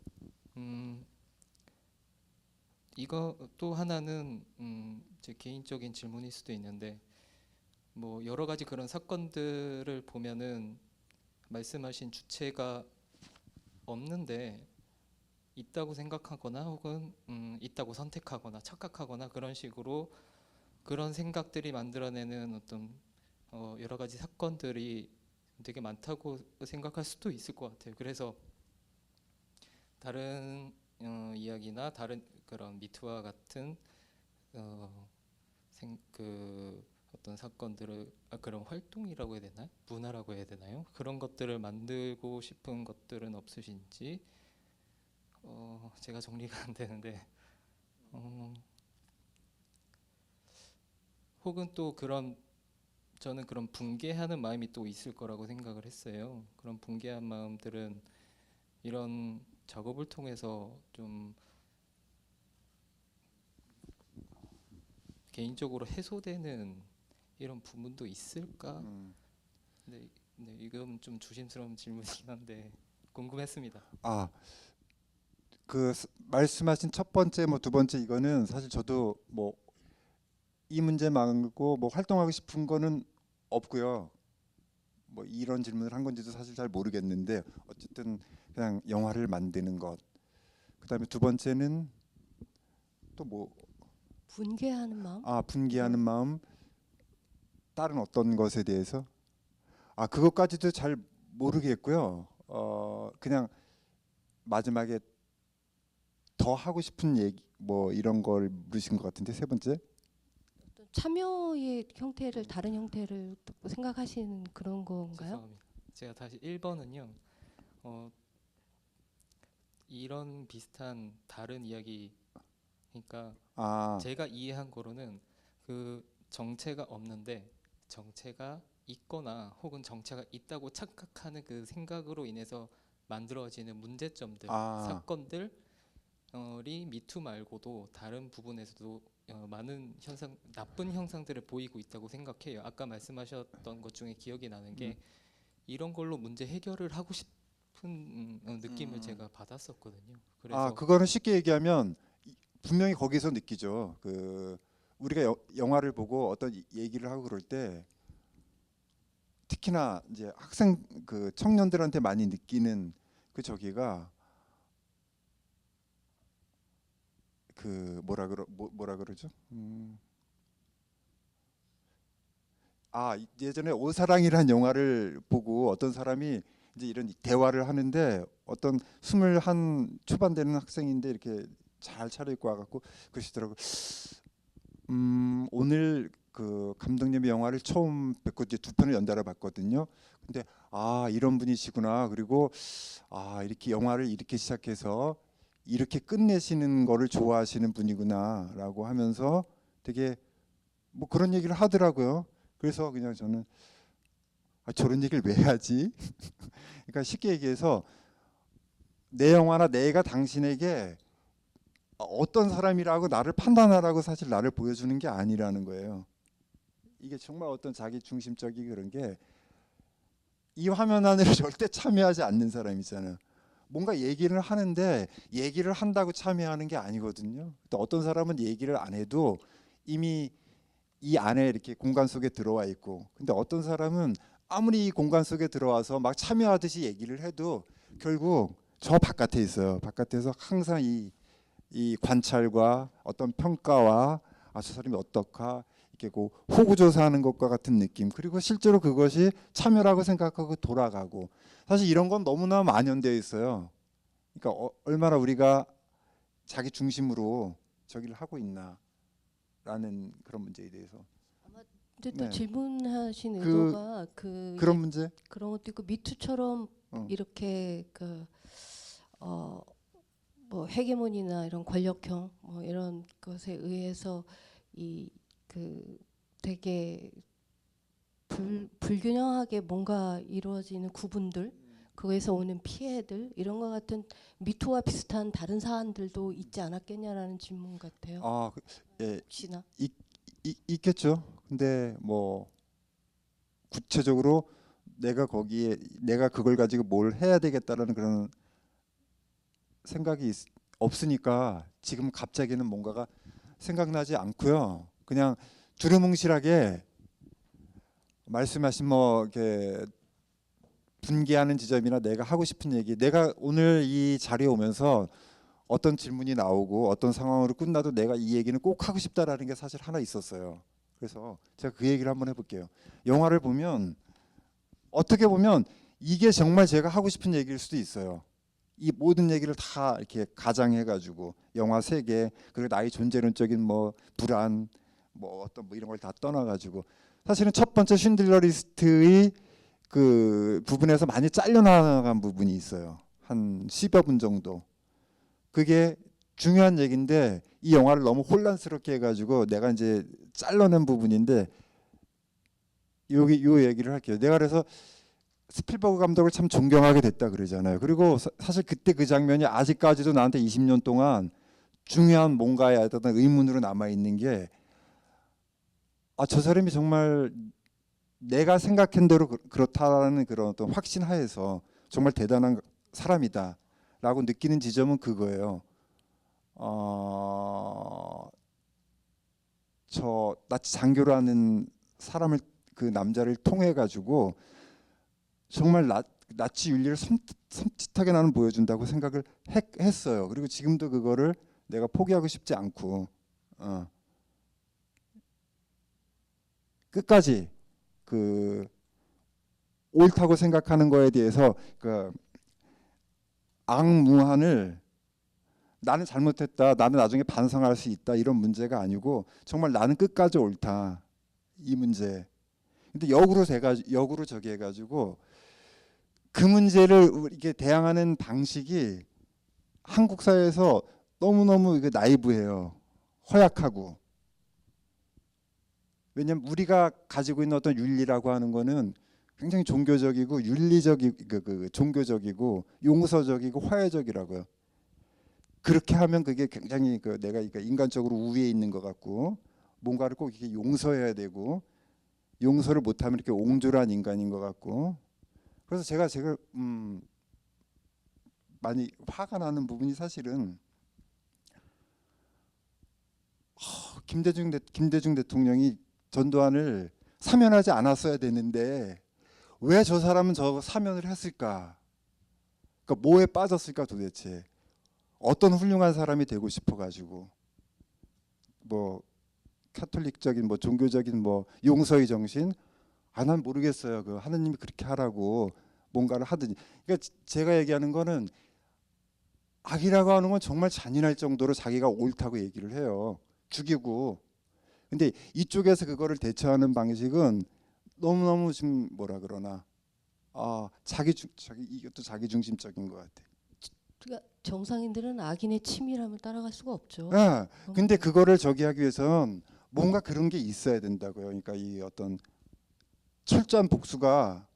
이거 또 하나는 제 개인적인 질문일 수도 있는데 뭐 여러 가지 그런 사건들을 보면은 말씀하신 주체가 없는데 있다고 생각하거나 혹은 있다고 선택하거나 착각하거나 그런 식으로 그런 생각들이 만들어내는 어떤 여러 가지 사건들이 되게 많다고 생각할 수도 있을 것 같아요. 그래서 다른 이야기나 다른 그런 미투와 같은 어떤 사건들을 그런 활동이라고 해야 되나요? 문화라고 해야 되나요? 그런 것들을 만들고 싶은 것들은 없으신지 제가 정리가 안 되는데 혹은 또 저는 그런 붕괴하는 마음이 또 있을 거라고 생각을 했어요. 그런 붕괴한 마음들은 이런 작업을 통해서 좀 개인적으로 해소되는 이런 부분도 있을까? 네, 이건 좀 조심스러운 질문이긴 한데 궁금했습니다. 말씀하신 첫 번째 뭐 두 번째 이거는 사실 저도 뭐 이 문제 말고 뭐 활동하고 싶은 거는 없고요. 뭐 이런 질문을 한 건지도 사실 잘 모르겠는데 어쨌든 그냥 영화를 만드는 것. 그다음에 두 번째는 또 뭐 분개하는 마음? 분개하는 마음. 다른 어떤 것에 대해서 그것까지도 잘 모르겠고요. 그냥 마지막에 더 하고 싶은 얘기 뭐 이런 걸 물으신 것 같은데 세 번째. 어떤 참여의 형태를 다른 형태를 또 생각하시는 그런 건가요? 죄송합니다. 제가 다시 1번은요. 이런 비슷한 다른 이야기 그러니까 제가 이해한 거로는 그 정체가 없는데 정체가 있거나 혹은 정체가 있다고 착각하는 그 생각으로 인해서 만들어지는 문제점들, 사건들이 미투 말고도 다른 부분에서도 많은 나쁜 형상들을 보이고 있다고 생각해요. 아까 말씀하셨던 것 중에 기억이 나는 게 이런 걸로 문제 해결을 하고 싶은 느낌을 제가 받았었거든요. 그래서 그거는 쉽게 얘기하면 분명히 거기서 느끼죠. 우리가 영화를 보고 어떤 얘기를 하고 그럴 때 특히나 이제 학생 청년들한테 많이 느끼는 저기가 뭐라 그러죠? 예전에 오사랑이라는 영화를 보고 어떤 사람이 이제 이런 대화를 하는데 어떤 21 초반 되는 학생인데 이렇게 잘 차려입고 와갖고 그러시더라고. 오늘 감독님의 영화를 처음 뵙고 이제 두 편을 연달아 봤거든요. 근데 이런 분이시구나. 그리고 이렇게 영화를 이렇게 시작해서 이렇게 끝내시는 거를 좋아하시는 분이구나라고 하면서 되게 뭐 그런 얘기를 하더라고요. 그래서 그냥 저는 저런 얘기를 왜 하지? 그러니까 쉽게 얘기해서 내 영화나 내가 당신에게 어떤 사람이라고 나를 판단하라고 사실 나를 보여주는 게 아니라는 거예요. 이게 정말 어떤 자기 중심적인 그런 게 이 화면 안으로 절대 참여하지 않는 사람 있잖아요. 뭔가 얘기를 하는데 얘기를 한다고 참여하는 게 아니거든요. 또 어떤 사람은 얘기를 안 해도 이미 이 안에 이렇게 공간 속에 들어와 있고, 근데 어떤 사람은 아무리 이 공간 속에 들어와서 막 참여하듯이 얘기를 해도 결국 저 바깥에 있어요. 바깥에서 항상 이 관찰과 어떤 평가와 저 사람이 어떨까 이렇게 호구조사하는 것과 같은 느낌, 그리고 실제로 그것이 참여라고 생각하고 돌아가고, 사실 이런 건 너무나 만연되어 있어요. 그러니까 얼마나 우리가 자기 중심으로 저기를 하고 있나라는 그런 문제에 대해서. 근데 또 네. 질문하신 그- 의도가 그런 문제? 그런 것도 있고 미투처럼 어. 이렇게 뭐 헤게모니나 이런 권력형 뭐 이런 것에 의해서 되게 불균형하게 뭔가 이루어지는 구분들, 그거에서 오는 피해들, 이런 것 같은 미투와 비슷한 다른 사안들도 있지 않았겠냐라는 질문 같아요. 예, 혹시나. 있겠죠. 근데 뭐 구체적으로 내가 그걸 가지고 뭘 해야 되겠다라는 그런 생각이 없으니까 지금 갑자기는 뭔가가 생각나지 않고요. 그냥 두루뭉실하게 말씀하신 뭐 이렇게 분개하는 지점이나 내가 하고 싶은 얘기, 내가 오늘 이 자리에 오면서 어떤 질문이 나오고 어떤 상황으로 끝나도 내가 이 얘기는 꼭 하고 싶다라는 게 사실 하나 있었어요. 그래서 제가 그 얘기를 한번 해볼게요. 영화를 보면 어떻게 보면 이게 정말 제가 하고 싶은 얘기일 수도 있어요. 이 모든 얘기를 다 이렇게 가장해가지고 영화 세계, 그리고 나의 존재론적인 뭐 불안, 뭐 어떤 뭐 이런 걸 다 떠나가지고, 사실은 첫 번째 쉰들러 리스트의 그 부분에서 많이 잘려나간 부분이 있어요. 한 10여 분 정도. 그게 중요한 얘기인데 이 영화를 너무 혼란스럽게 해가지고 내가 이제 잘라낸 부분인데 요 얘기를 할게요. 내가 그래서 스필버그 감독을 참 존경하게 됐다 그러잖아요. 그리고 사실 그때 그 장면이 아직까지도 나한테 20년 동안 중요한 뭔가에 어떤 의문으로 남아 있는 게, 저 사람이 정말 내가 생각한 대로 그렇다라는 그런 어떤 확신하에서 정말 대단한 사람이다라고 느끼는 지점은 그거예요. 저 나치 장교라는 사람을, 그 남자를 통해 가지고 정말 나치 윤리를 섬찟하게 나는 보여준다고 생각을 했어요. 그리고 지금도 그거를 내가 포기하고 싶지 않고 끝까지 그 옳다고 생각하는 거에 대해서 그 악무한을 나는 잘못했다, 나는 나중에 반성할 수 있다, 이런 문제가 아니고 정말 나는 끝까지 옳다, 이 문제. 근데 역으로 저기 해가지고 그 문제를 이렇게 대항하는 방식이 한국 사회에서 너무너무 이게 나이브해요. 허약하고. 왜냐면 우리가 가지고 있는 어떤 윤리라고 하는 거는 굉장히 종교적이고 윤리적이고 종교적이고 용서적이고 화해적이라고요. 그렇게 하면 그게 굉장히 내가 그러니까 인간적으로 우위에 있는 것 같고, 뭔가를 꼭 이렇게 용서해야 되고, 용서를 못하면 이렇게 옹졸한 인간인 것 같고. 그래서 제가 많이 화가 나는 부분이 사실은 김대중 대통령이 전두환을 사면하지 않았어야 되는데 왜 저 사람은 저 사면을 했을까? 그러니까 뭐에 빠졌을까 도대체? 어떤 훌륭한 사람이 되고 싶어가지고 뭐 카톨릭적인 뭐 종교적인 뭐 용서의 정신, 난 모르겠어요. 그 하느님이 그렇게 하라고 뭔가를 하더니. 그러니까 제가 얘기하는 거는 악이라고 하는 건 정말 잔인할 정도로 자기가 옳다고 얘기를 해요. 죽이고. 근데 이쪽에서 그거를 대처하는 방식은 너무너무 지금 뭐라 그러나 이것도 자기 중심적인 것 같아. 그러니까 정상인들은 악인의 치밀함을 따라갈 수가 없죠. 예. 근데 그거를 저기 하기 위해선 뭔가 그런 게 있어야 된다고요. 그러니까 이 어떤 철저한 복수가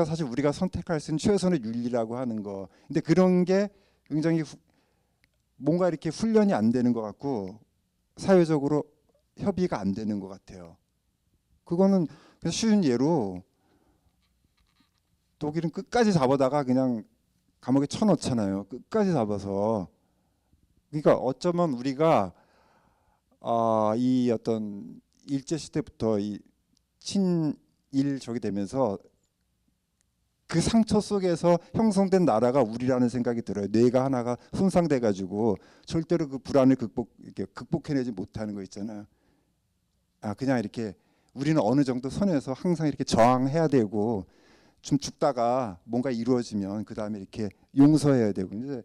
사실 우리가 선택할 수 있는 최선의 윤리라고 하는 거. 근데 그런 게 굉장히 뭔가 이렇게 훈련이 안 되는 것 같고 사회적으로 협의가 안 되는 것 같아요. 그거는 그냥 쉬운 예로 독일은 끝까지 잡아다가 그냥 감옥에 쳐넣잖아요. 끝까지 잡아서. 그러니까 어쩌면 우리가 이 어떤 일제 시대부터 이 친일 저기 되면서 그 상처 속에서 형성된 나라가 우리라는 생각이 들어요. 뇌가 하나가 손상돼 가지고 절대로 그 불안을 극복해내지 못하는 거 있잖아요. 그냥 이렇게 우리는 어느 정도 선에서 항상 이렇게 저항해야 되고 좀 죽다가 뭔가 이루어지면 그 다음에 이렇게 용서해야 되고. 근데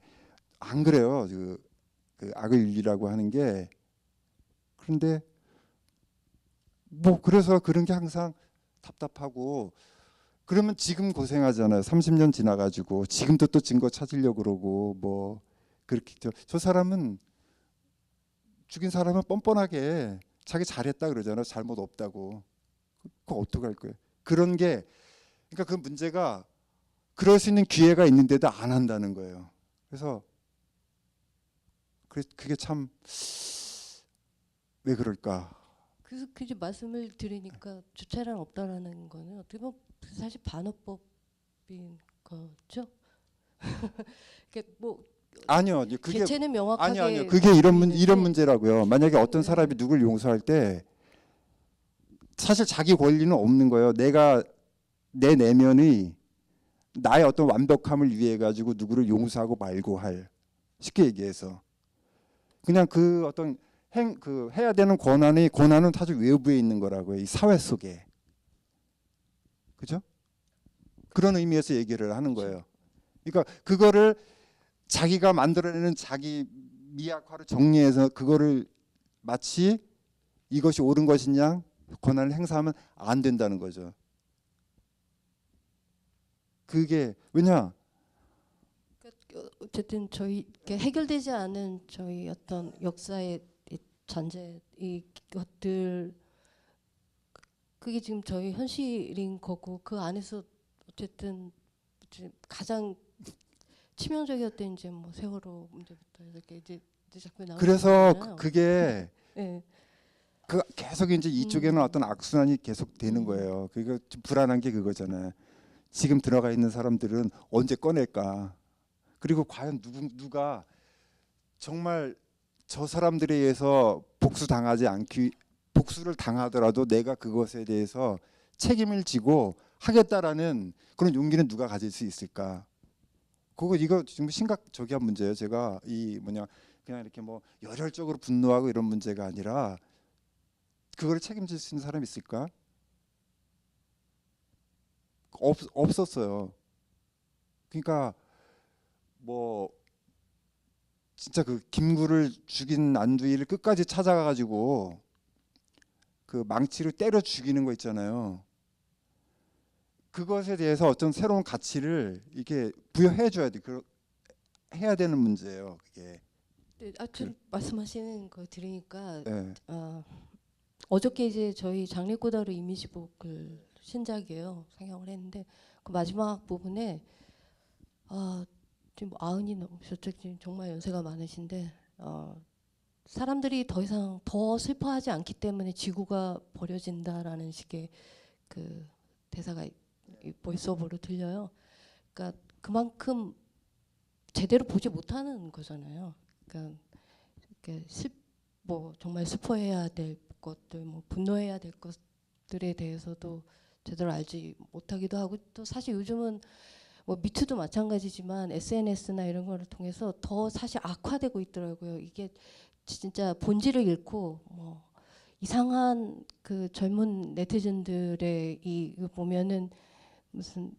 안 그래요. 그 악의 윤리라고 하는 게. 그런데 뭐 그래서 그런 게 항상 답답하고. 그러면 지금 고생하잖아요. 30년 지나가지고 지금도 또 증거 찾으려고 그러고 뭐 그렇게 저 사람은 죽인 사람은 뻔뻔하게 자기 잘했다 그러잖아요. 잘못 없다고. 그거 어떡할 거예요? 그런 게 그러니까 그 문제가 그럴 수 있는 기회가 있는데도 안 한다는 거예요. 그래서 그게 참 왜 그럴까? 그래서 그 이제 말씀을 드리니까 주체란 없다라는 거는 어떻게 보면 사실 반어법인 거죠. 이게 뭐 아니요, 그게 개체는 명확하게 아니요. 그게 이런 보이는데 문제라고요. 만약에 어떤 사람이 누굴 용서할 때 사실 자기 권리는 없는 거예요. 내가 내 내면의 나의 어떤 완벽함을 위해 가지고 누구를 용서하고 말고 할 쉽게 얘기해서 그냥 그 어떤 해야 되는 권한은 사실 외부에 있는 거라고요. 이 사회 속에. 그죠? 그런 의미에서 얘기를 하는 거예요. 그러니까 그거를 자기가 만들어내는 자기 미학화를 정리해서 그거를 마치 이것이 옳은 것이냐 권한을 행사하면 안 된다는 거죠. 그게 왜냐? 어쨌든 저희 이렇게 해결되지 않은 저희 어떤 역사의 이 잔재 이것들 그게 지금 저희 현실인 거고 그 안에서 어쨌든 이제 가장 치명적이었던 이제 뭐 세월호 문제부터 이렇게 이제 자꾸 나오는 그래서 거잖아요. 그게 네. 그 계속 이제 이쪽에는 어떤 악순환이 계속 되는 음. 거예요. 그게 좀 불안한 게 그거잖아요. 지금 들어가 있는 사람들은 언제 꺼낼까? 그리고 과연 누가 정말 저 사람들에 의해서 복수를 당하더라도 내가 그것에 대해서 책임을 지고 하겠다라는 그런 용기는 누가 가질 수 있을까? 이거 지금 심각적인 문제예요. 제가 그냥 이렇게 뭐 열혈적으로 분노하고 이런 문제가 아니라 그거를 책임질 수 있는 사람이 있을까? 없었어요. 그러니까 뭐 진짜 그 김구를 죽인 안두희를 끝까지 찾아가 가지고 그 망치로 때려 죽이는 거 있잖아요. 그것에 대해서 어떤 새로운 가치를 이게 부여해 줘야 돼. 해야 되는 문제예요. 그게. 네, 하여튼 말씀하시는 거 들으니까 네. 어저께 이제 저희 장례꽃하루 이미지북을 신작이에요. 상영을 했는데 그 마지막 부분에 지금 90이 넘으셨죠. 지금 정말 연세가 많으신데 사람들이 더 이상 더 슬퍼하지 않기 때문에 지구가 버려진다라는 식의 그 대사가 보이스오버로 들려요. 그러니까 그만큼 제대로 보지 못하는 거잖아요. 그러니까 이렇게 뭐 정말 슬퍼해야 될 것들, 뭐 분노해야 될 것들에 대해서도 제대로 알지 못하기도 하고 또 사실 요즘은 뭐 미투도 마찬가지지만 SNS나 이런 거를 통해서 더 사실 악화되고 있더라고요. 이게 진짜 본질을 잃고 뭐 이상한 그 젊은 네티즌들의 이거 보면은 무슨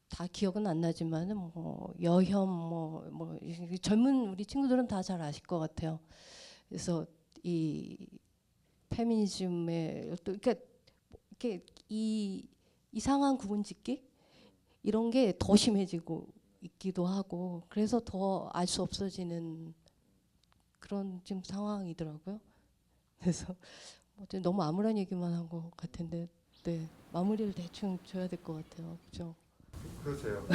다 기억은 안 나지만은 뭐 여혐 뭐 젊은 우리 친구들은 다 잘 아실 것 같아요. 그래서 이 페미니즘의 그러니까 이렇게 이 이상한 구분짓기 이런 게 더 심해지고 있기도 하고 그래서 더 알 수 없어지는 그런 지금 상황이더라고요. 그래서 지금 너무 아무런 얘기만 한 것 같은데 네 마무리를 대충 줘야 될 것 같아요. 그죠? 그러세요.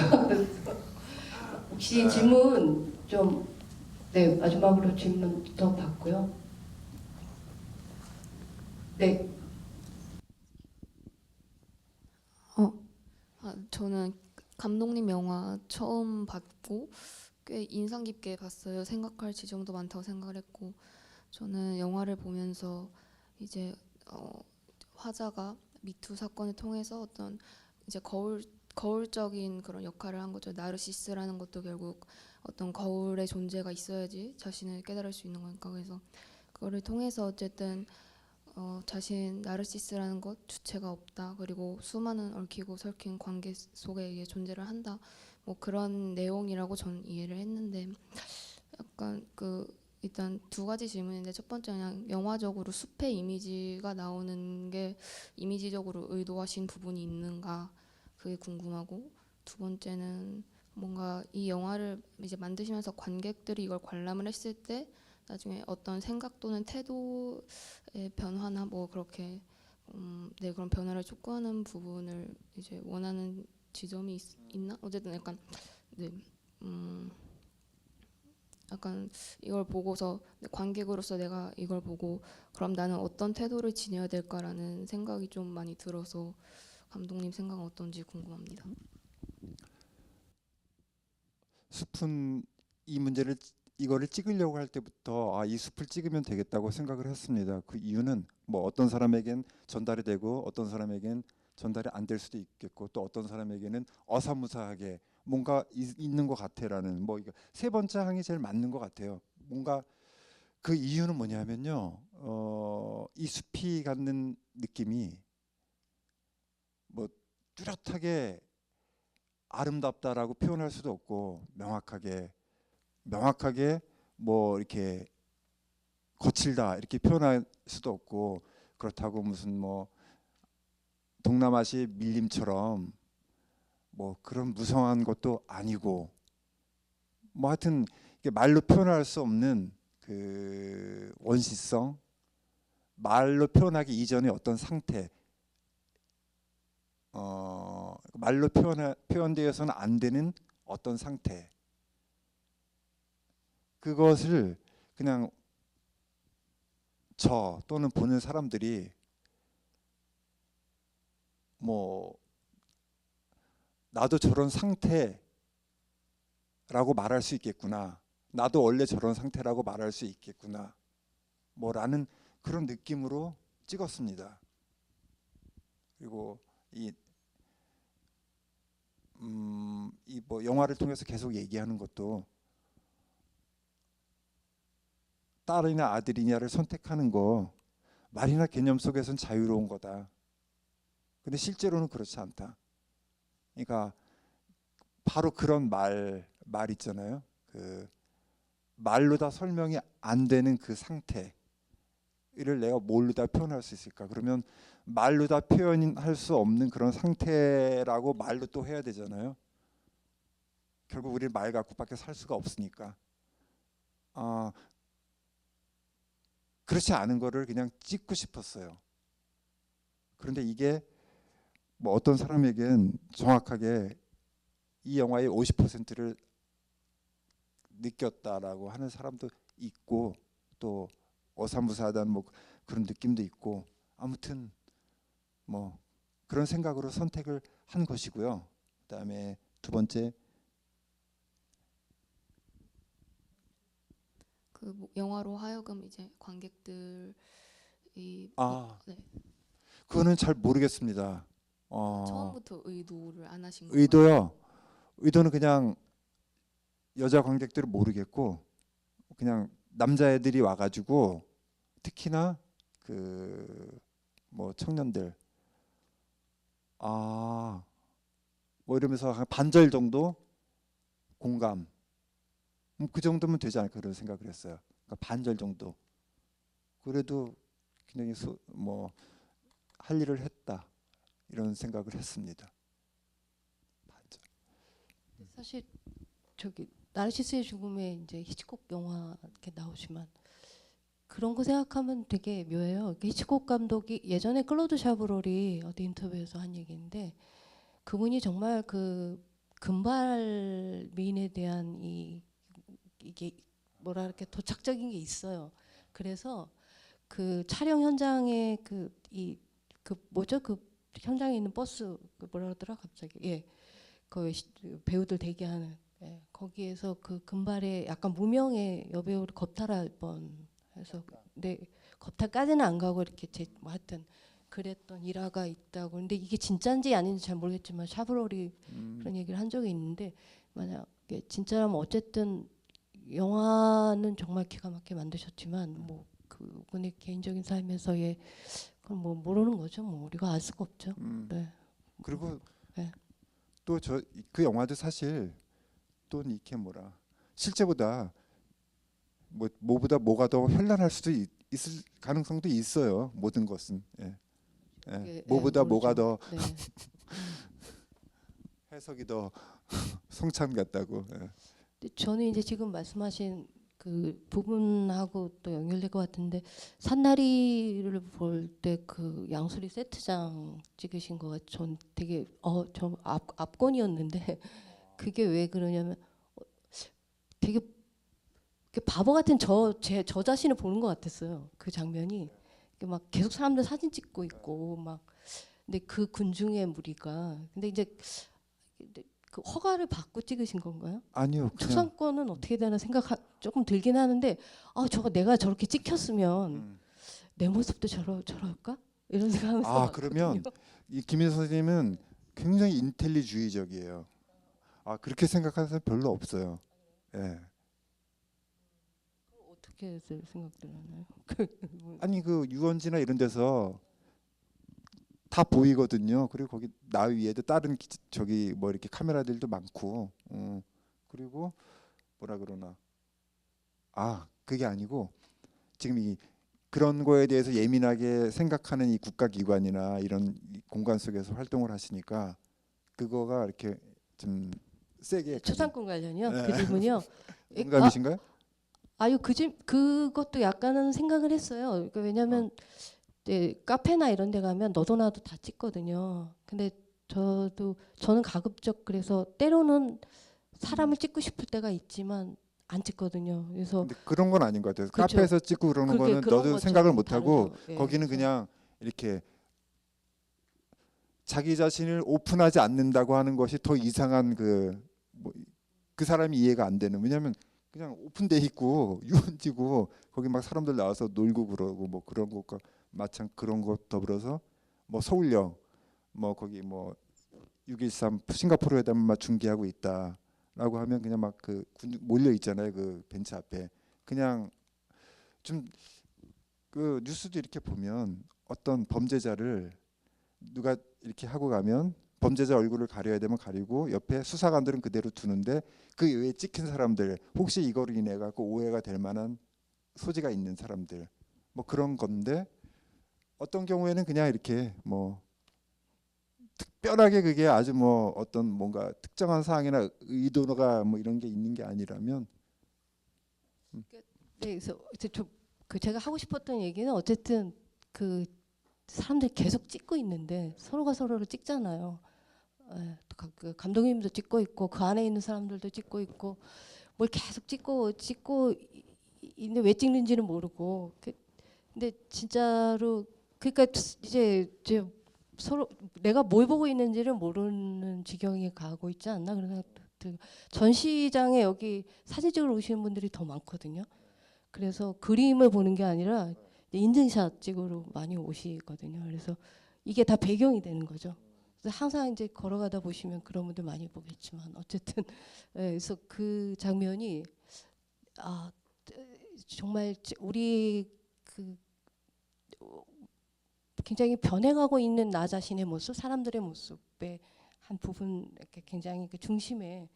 혹시 질문 좀 네 마지막으로 질문 더 받고요. 네. 저는 감독님 영화 처음 봤고 꽤 인상 깊게 봤어요. 생각할 지점도 많다고 생각을 했고 저는 영화를 보면서 이제 화자가 미투 사건을 통해서 어떤 이제 거울적인 그런 역할을 한 거죠. 나르시스라는 것도 결국 어떤 거울의 존재가 있어야지 자신을 깨달을 수 있는 거니까. 그래서 그거를 통해서 어쨌든 자신 나르시스라는 것 주체가 없다. 그리고 수많은 얽히고 설킨 관계 속에 이게 존재를 한다. 뭐 그런 내용이라고 전 이해를 했는데 약간 일단 두 가지 질문인데 첫 번째 그냥 영화적으로 숲의 이미지가 나오는 게 이미지적으로 의도하신 부분이 있는가 그게 궁금하고 두 번째는 뭔가 이 영화를 이제 만드시면서 관객들이 이걸 관람을 했을 때 나중에 어떤 생각 또는 태도의 변화나 뭐 그렇게 네 그런 변화를 촉구하는 부분을 이제 원하는 지점이 있나 어쨌든 약간 네 약간 이걸 보고서 관객으로서 내가 이걸 보고 그럼 나는 어떤 태도를 지녀야 될까라는 생각이 좀 많이 들어서 감독님 생각은 어떤지 궁금합니다. 숲은 이 문제를 이거를 찍으려고 할 때부터 이 숲을 찍으면 되겠다고 생각을 했습니다. 그 이유는 뭐 어떤 사람에겐 전달이 되고 어떤 사람에겐 전달이 안 될 수도 있겠고 또 어떤 사람에게는 어사무사하게 뭔가 있는 것 같아라는 뭐 이거 세 번째 항이 제일 맞는 것 같아요. 뭔가 그 이유는 뭐냐면요. 이 숲이 갖는 느낌이 뭐 뚜렷하게 아름답다라고 표현할 수도 없고 명확하게 뭐 이렇게 거칠다 이렇게 표현할 수도 없고 그렇다고 무슨 뭐 동남아시 밀림처럼 뭐 그런 무성한 것도 아니고 뭐 하여튼 이게 말로 표현할 수 없는 그 원시성 말로 표현하기 이전의 어떤 상태 말로 표현되어서는 안 되는 어떤 상태 그것을 그냥 저 또는 보는 사람들이 뭐 나도 저런 상태라고 말할 수 있겠구나. 나도 원래 저런 상태라고 말할 수 있겠구나. 뭐라는 그런 느낌으로 찍었습니다. 그리고 이 뭐 영화를 통해서 계속 얘기하는 것도 딸이나 아들이냐를 선택하는 거 말이나 개념 속에서는 자유로운 거다. 근데 실제로는 그렇지 않다. 그러니까 바로 그런 말 있잖아요. 그 말로 다 설명이 안 되는 그 상태를 내가 뭘로 다 표현할 수 있을까? 그러면 말로 다 표현할 수 없는 그런 상태라고 말로 또 해야 되잖아요. 결국 우리는 말 갖고밖에 살 수가 없으니까. 그렇지 않은 거를 그냥 찍고 싶었어요. 그런데 이게 뭐 어떤 사람에겐 정확하게 이 영화의 50%를 느꼈다라고 하는 사람도 있고 또 어사무사하다는 뭐 그런 느낌도 있고 아무튼 뭐 그런 생각으로 선택을 한 것이고요. 그다음에 두 번째 뭐 영화로 하여금 이제 관객들이 네. 그거는 잘 모르겠습니다. 처음부터 의도를 안 하신 건가요? 의도요. 의도는 그냥 여자 관객들은 모르겠고 그냥 남자애들이 와가지고 특히나 그 뭐 청년들 뭐 이러면서 한 반절 정도 공감 그 정도면 되지 않을까 그런 생각을 했어요. 그러니까 반절 정도 그래도 굉장히 뭐 할 일을 했다 이런 생각을 했습니다. 반절. 사실 저기 나르시스의 죽음에 이제 히치콕 영화 이렇게 나오지만 그런 거 생각하면 되게 묘해요. 히치콕 감독이 예전에 클로드 샤브롤이 어디 인터뷰에서 한 얘기인데 그분이 정말 그 금발미인에 대한 이게 뭐라 이렇게 도착적인 게 있어요. 그래서 그 촬영 현장에 그 뭐죠 그 현장에 있는 버스 그 뭐라 그러더라 갑자기 그 배우들 대기하는 거기에서 그 금발의 약간 무명의 여배우를 겁탈할 뻔해서 근데 겁탈까지는 안 가고 이렇게 뭐 하여튼 그랬던 일화가 있다고. 근데 이게 진짜인지 아닌지 잘 모르겠지만 샤브롤이 그런 얘기를 한 적이 있는데 만약에 진짜라면 어쨌든 영화는 정말 기가 막히게 만드셨지만 뭐 그분의 개인적인 삶에서의 그건 뭐 모르는 거죠. 뭐 우리가 알 수가 없죠. 네. 그리고 네. 또 그 영화도 사실 또 이렇게 뭐라 실제보다 뭐보다 뭐가 더 현란할 수도 있을 가능성도 있어요. 모든 것은. 뭐보다 뭐가 더 네. 해석이 더 성참 같다고. 근데 저는 이제 지금 말씀하신 그 부분하고 또 연결될 것 같은데 산나리를 볼 때 그 양수리 세트장 찍으신 거가 전 되게 저 압권이었는데 그게 왜 그러냐면 되게 바보 같은 저 자신을 보는 것 같았어요. 그 장면이 막 계속 사람들 사진 찍고 있고 막 근데 그 군중의 무리가 근데 이제 그 허가를 받고 찍으신 건가요? 아니요. 그냥 초상권은 어떻게 되나 생각 조금 들긴 하는데 저거 내가 저렇게 찍혔으면 내 모습도 저럴까 이런 생각하면서 그러면 봤거든요. 이 김인수 선생님은 굉장히 인텔리주의적이에요. 그렇게 생각하는 사람 별로 없어요. 어떻게 생각들 하나요? 아니 그 유원지나 이런 데서 다 보이거든요. 그리고 거기 나 위에도 다른 저기 뭐 이렇게 카메라들도 많고, 그리고 뭐라 그러나, 그게 아니고 지금 그런 거에 대해서 예민하게 생각하는 이 국가기관이나 이런 공간 속에서 활동을 하시니까 그거가 이렇게 좀 세게 초상권 관련이요? 네. 그 질문이요? 공감이신가요? 그것도 약간은 생각을 했어요. 그러니까 왜냐하면 이제 카페나 이런 데 가면 너도 나도 다 찍거든요. 근데 저는 가급적 그래서 때로는 사람을 찍고 싶을 때가 있지만 안 찍거든요. 그래서 근데 그런 건 아닌 것 같아요. 그렇죠. 카페에서 찍고 그러는 그렇게 거는 그런 너도 것처럼 생각을 못 하고 다르죠. 거기는 그래서 그냥 이렇게 자기 자신을 오픈하지 않는다고 하는 것이 더 이상한 그 사람이 이해가 안 되는. 왜냐하면 그냥 오픈돼 있고 유원지고 거기 막 사람들 나와서 놀고 그러고 뭐 그런 것과 마찬 그런 것 더불어서 뭐 서울역 뭐 거기 뭐 6.13 싱가포르 회담을 막 중계하고 있다라고 하면 그냥 막 그 몰려 있잖아요. 그 벤치 앞에 그냥 좀 그 뉴스도 이렇게 보면 어떤 범죄자를 누가 이렇게 하고 가면 범죄자 얼굴을 가려야 되면 가리고 옆에 수사관들은 그대로 두는데 그 외에 찍힌 사람들 혹시 이거로 인해 갖고 오해가 될 만한 소지가 있는 사람들 뭐 그런 건데 어떤 경우에는 그냥 이렇게 뭐 특별하게 그게 아주 뭐 어떤 뭔가 특정한 사항이나 의도가 뭐 이런 게 있는 게 아니라면 네, 그래서 제가 하고 싶었던 얘기는 어쨌든 그 사람들이 계속 찍고 있는데 서로가 서로를 찍잖아요. 그 감독님도 찍고 있고 그 안에 있는 사람들도 찍고 있고 뭘 계속 찍고 있는데 왜 찍는지는 모르고 근데 진짜로 그러니까 이제 서로 내가 뭘 보고 있는지를 모르는 지경에 가고 있지 않나 그런 생각도 들고 전시장에 여기 사진 찍으러 오시는 분들이 더 많거든요. 그래서 그림을 보는 게 아니라 인증샷 찍으러 많이 오시거든요. 그래서 이게 다 배경이 되는 거죠. 그래서 항상 이제 걸어가다 보시면 그런 분들 많이 보겠지만 어쨌든 그래서 그 장면이 정말 우리 그 굉장히 변해가고 있는 나 자신의 모습, 사람들의 모습의 한 부분 이렇게 굉장히 그 중심에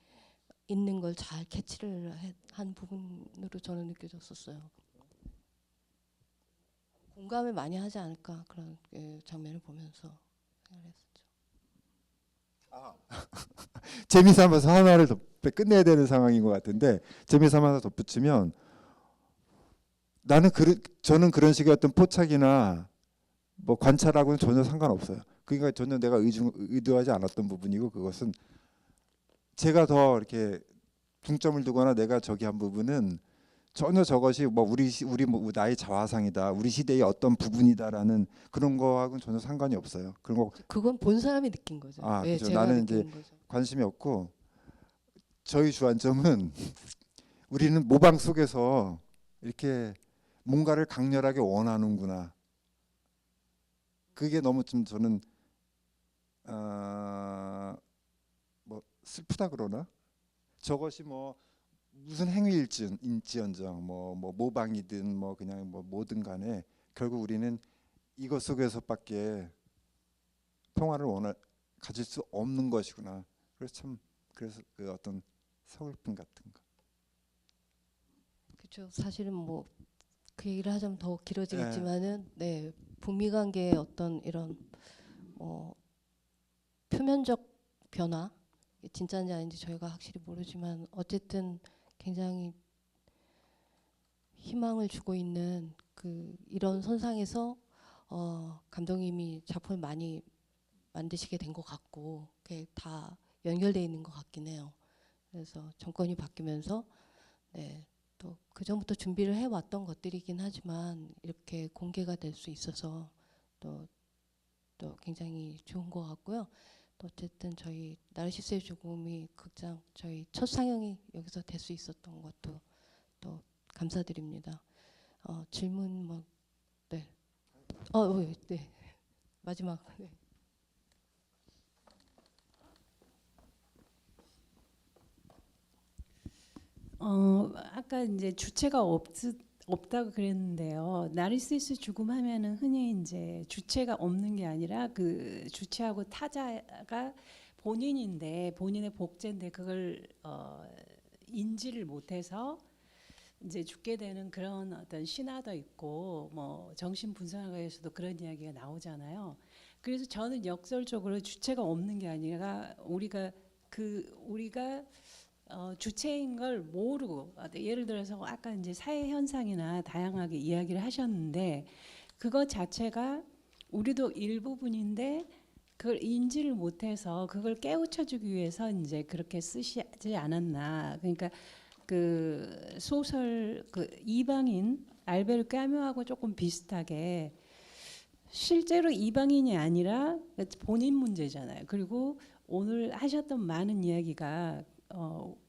있는 걸 잘 캐치를 한 부분으로 저는 느껴졌었어요. 공감을 많이 하지 않을까 그런 장면을 보면서 생각을 했었죠. 재미삼아서 하나를 더 끝내야 되는 상황인 것 같은데 재미삼아서 덧붙이면 저는 그런 식의 어떤 포착이나 뭐 관찰하고는 전혀 상관없어요. 그러니까 전혀 내가 의도하지 않았던 부분이고 그것은 제가 더 이렇게 중점을 두거나 내가 저기 한 부분은 전혀 저것이 뭐 우리 뭐 나의 자화상이다, 우리 시대의 어떤 부분이다라는 그런 거하고는 전혀 상관이 없어요. 그런 거 그건 본 사람이 느낀 거죠. 네, 그죠. 제가 나는 이제 느끼는 거죠. 관심이 없고 저희 주안점은 우리는 모방 속에서 이렇게 뭔가를 강렬하게 원하는구나. 그게 너무 좀 저는 뭐 슬프다 그러나 저것이 뭐 무슨 행위일지언정 뭐 모방이든 뭐 그냥 뭐 뭐든 간에 결국 우리는 이것 속에서밖에 평화를 가질 수 없는 것이구나. 그래서 그 어떤 서글픔 같은 거. 그렇죠. 사실은 뭐 그 얘기를 하자면 더 길어지겠지만은 네, 북미 관계의 어떤 이런 표면적 변화, 이게 진짜인지 아닌지 저희가 확실히 모르지만 어쨌든 굉장히 희망을 주고 있는 이런 선상에서 감독님이 작품을 많이 만드시게 된 것 같고 그게 다 연결돼 있는 것 같긴 해요. 그래서 정권이 바뀌면서 네, 또 그 전부터 준비를 해왔던 것들이긴 하지만 이렇게 공개가 될 수 있어서 또 굉장히 좋은 것 같고요. 또 어쨌든 저희 나르시스의 죽음이 극장 저희 첫 상영이 여기서 될 수 있었던 것도 또 감사드립니다. 질문 뭐 네, 네 마지막 네. 아까 이제 주체가 없다고 그랬는데요. 나르시스 죽음 하면은 흔히 이제 주체가 없는 게 아니라 그 주체하고 타자가 본인인데 본인의 복제인데 그걸 인지를 못해서 이제 죽게 되는 그런 어떤 신화도 있고 뭐 정신 분석학에서도 그런 이야기가 나오잖아요. 그래서 저는 역설적으로 주체가 없는 게 아니라 우리가 주체인 걸 모르고 예를 들어서 아까 이제 사회 현상이나 다양하게 이야기를 하셨는데 그것 자체가 우리도 일부분인데 그걸 인지를 못해서 그걸 깨우쳐주기 위해서 이제 그렇게 쓰시지 않았나. 그러니까 그 소설 그 이방인 알베르 까뮈하고 조금 비슷하게 실제로 이방인이 아니라 본인 문제잖아요. 그리고 오늘 하셨던 많은 이야기가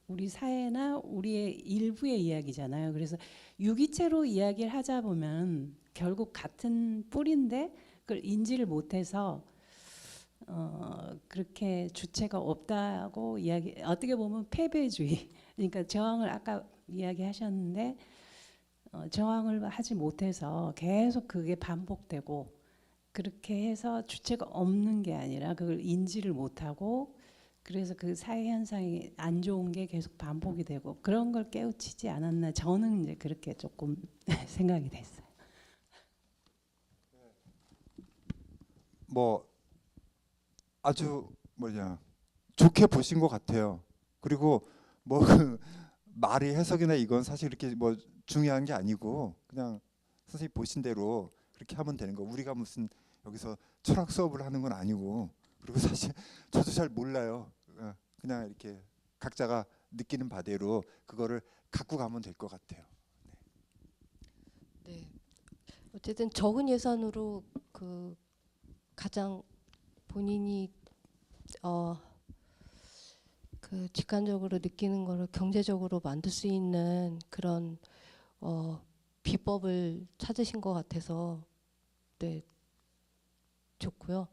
우리 사회나 우리의 일부의 이야기잖아요. 그래서 유기체로 이야기를 하자 보면 결국 같은 뿌리인데 그걸 인지를 못해서 그렇게 주체가 없다고 어떻게 보면 패배주의. 그러니까 저항을 아까 이야기하셨는데 저항을 하지 못해서 계속 그게 반복되고 그렇게 해서 주체가 없는 게 아니라 그걸 인지를 못하고 그래서 그 사회 현상이 안 좋은 게 계속 반복이 되고 그런 걸 깨우치지 않았나 저는 이제 그렇게 조금 생각이 됐어요. 뭐 아주 좋게 보신 것 같아요. 그리고 뭐 그 말이 해석이나 이건 사실 이렇게 뭐 중요한 게 아니고 그냥 선생님 보신 대로 그렇게 하면 되는 거. 우리가 무슨 여기서 철학 수업을 하는 건 아니고 그리고 사실 저도 잘 몰라요. 그냥 이렇게 각자가 느끼는 바대로 그거를 갖고 가면 될 것 같아요. 네. 어쨌든 적은 예산으로 가장 본인이 그 직관적으로 느끼는 거를 경제적으로 만들 수 있는 그런 비법을 찾으신 것 같아서 네 좋고요.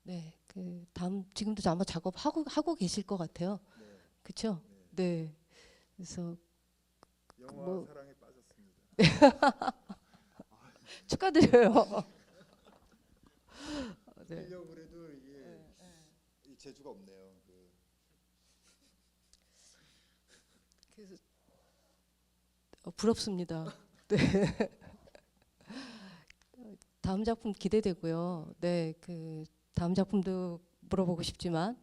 네, 그 다음 지금도 아마 작업하고 계실 것 같아요. 그렇죠? 네. 그래서 영화 사랑에 빠졌습니다. 축하드려요. 네. 하려고 그래도 이게 이 재주가 없네요. 그래서 부럽습니다. 네. 다음 작품 기대되고요. 네, 그 다음 작품도 물어보고 싶지만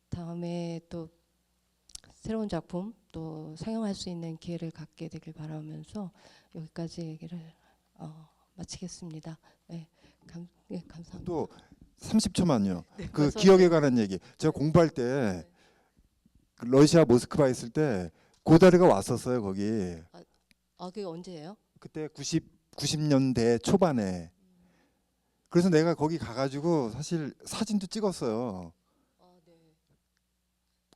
다음에 또 새로운 작품 또 상영할 수 있는 기회를 갖게 되길 바라면서 여기까지 얘기를 마치겠습니다. 네, 감사합니다. 또 30초만요. 네, 그 말씀하세요. 기억에 관한 얘기. 제가 공부할 때 그 러시아 모스크바 있을 때 고다르가 왔었어요 거기. 그게 언제예요? 그때 90년대 초반에. 그래서 내가 거기 가가지고 사실 사진도 찍었어요. 네.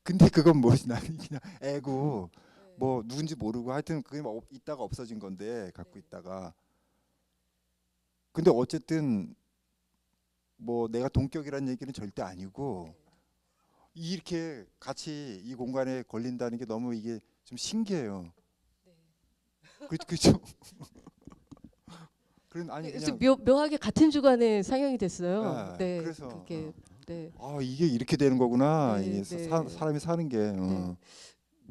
근데 그건 뭐지 나는 그냥 애고 뭐 누군지 모르고 하여튼 그게 뭐 있다가 없어진 건데 갖고 있다가. 근데 어쨌든 뭐 내가 동격이라는 얘기는 절대 아니고 이렇게 같이 이 공간에 걸린다는 게 너무 이게 좀 신기해요. 그렇죠. 그런 아니 그래서 그냥 묘하게 같은 주간에 상영이 됐어요. 네, 네, 그래서 그게 네. 이게 이렇게 되는 거구나. 네, 이게 네. 사람이 사는 게. 네.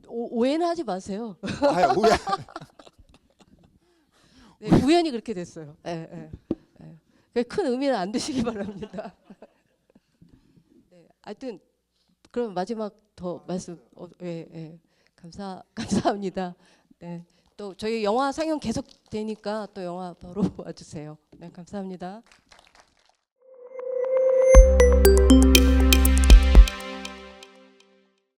오해는 하지 마세요. 오해. 네, 우연히 그렇게 됐어요. 예. 큰 의미는 안 두시기 바랍니다. 네, 하여튼 그럼 마지막 더 말씀. 감사합니다. 네, 또 저희 영화 상영 계속 되니까 또 영화 보러 와주세요. 네, 감사합니다.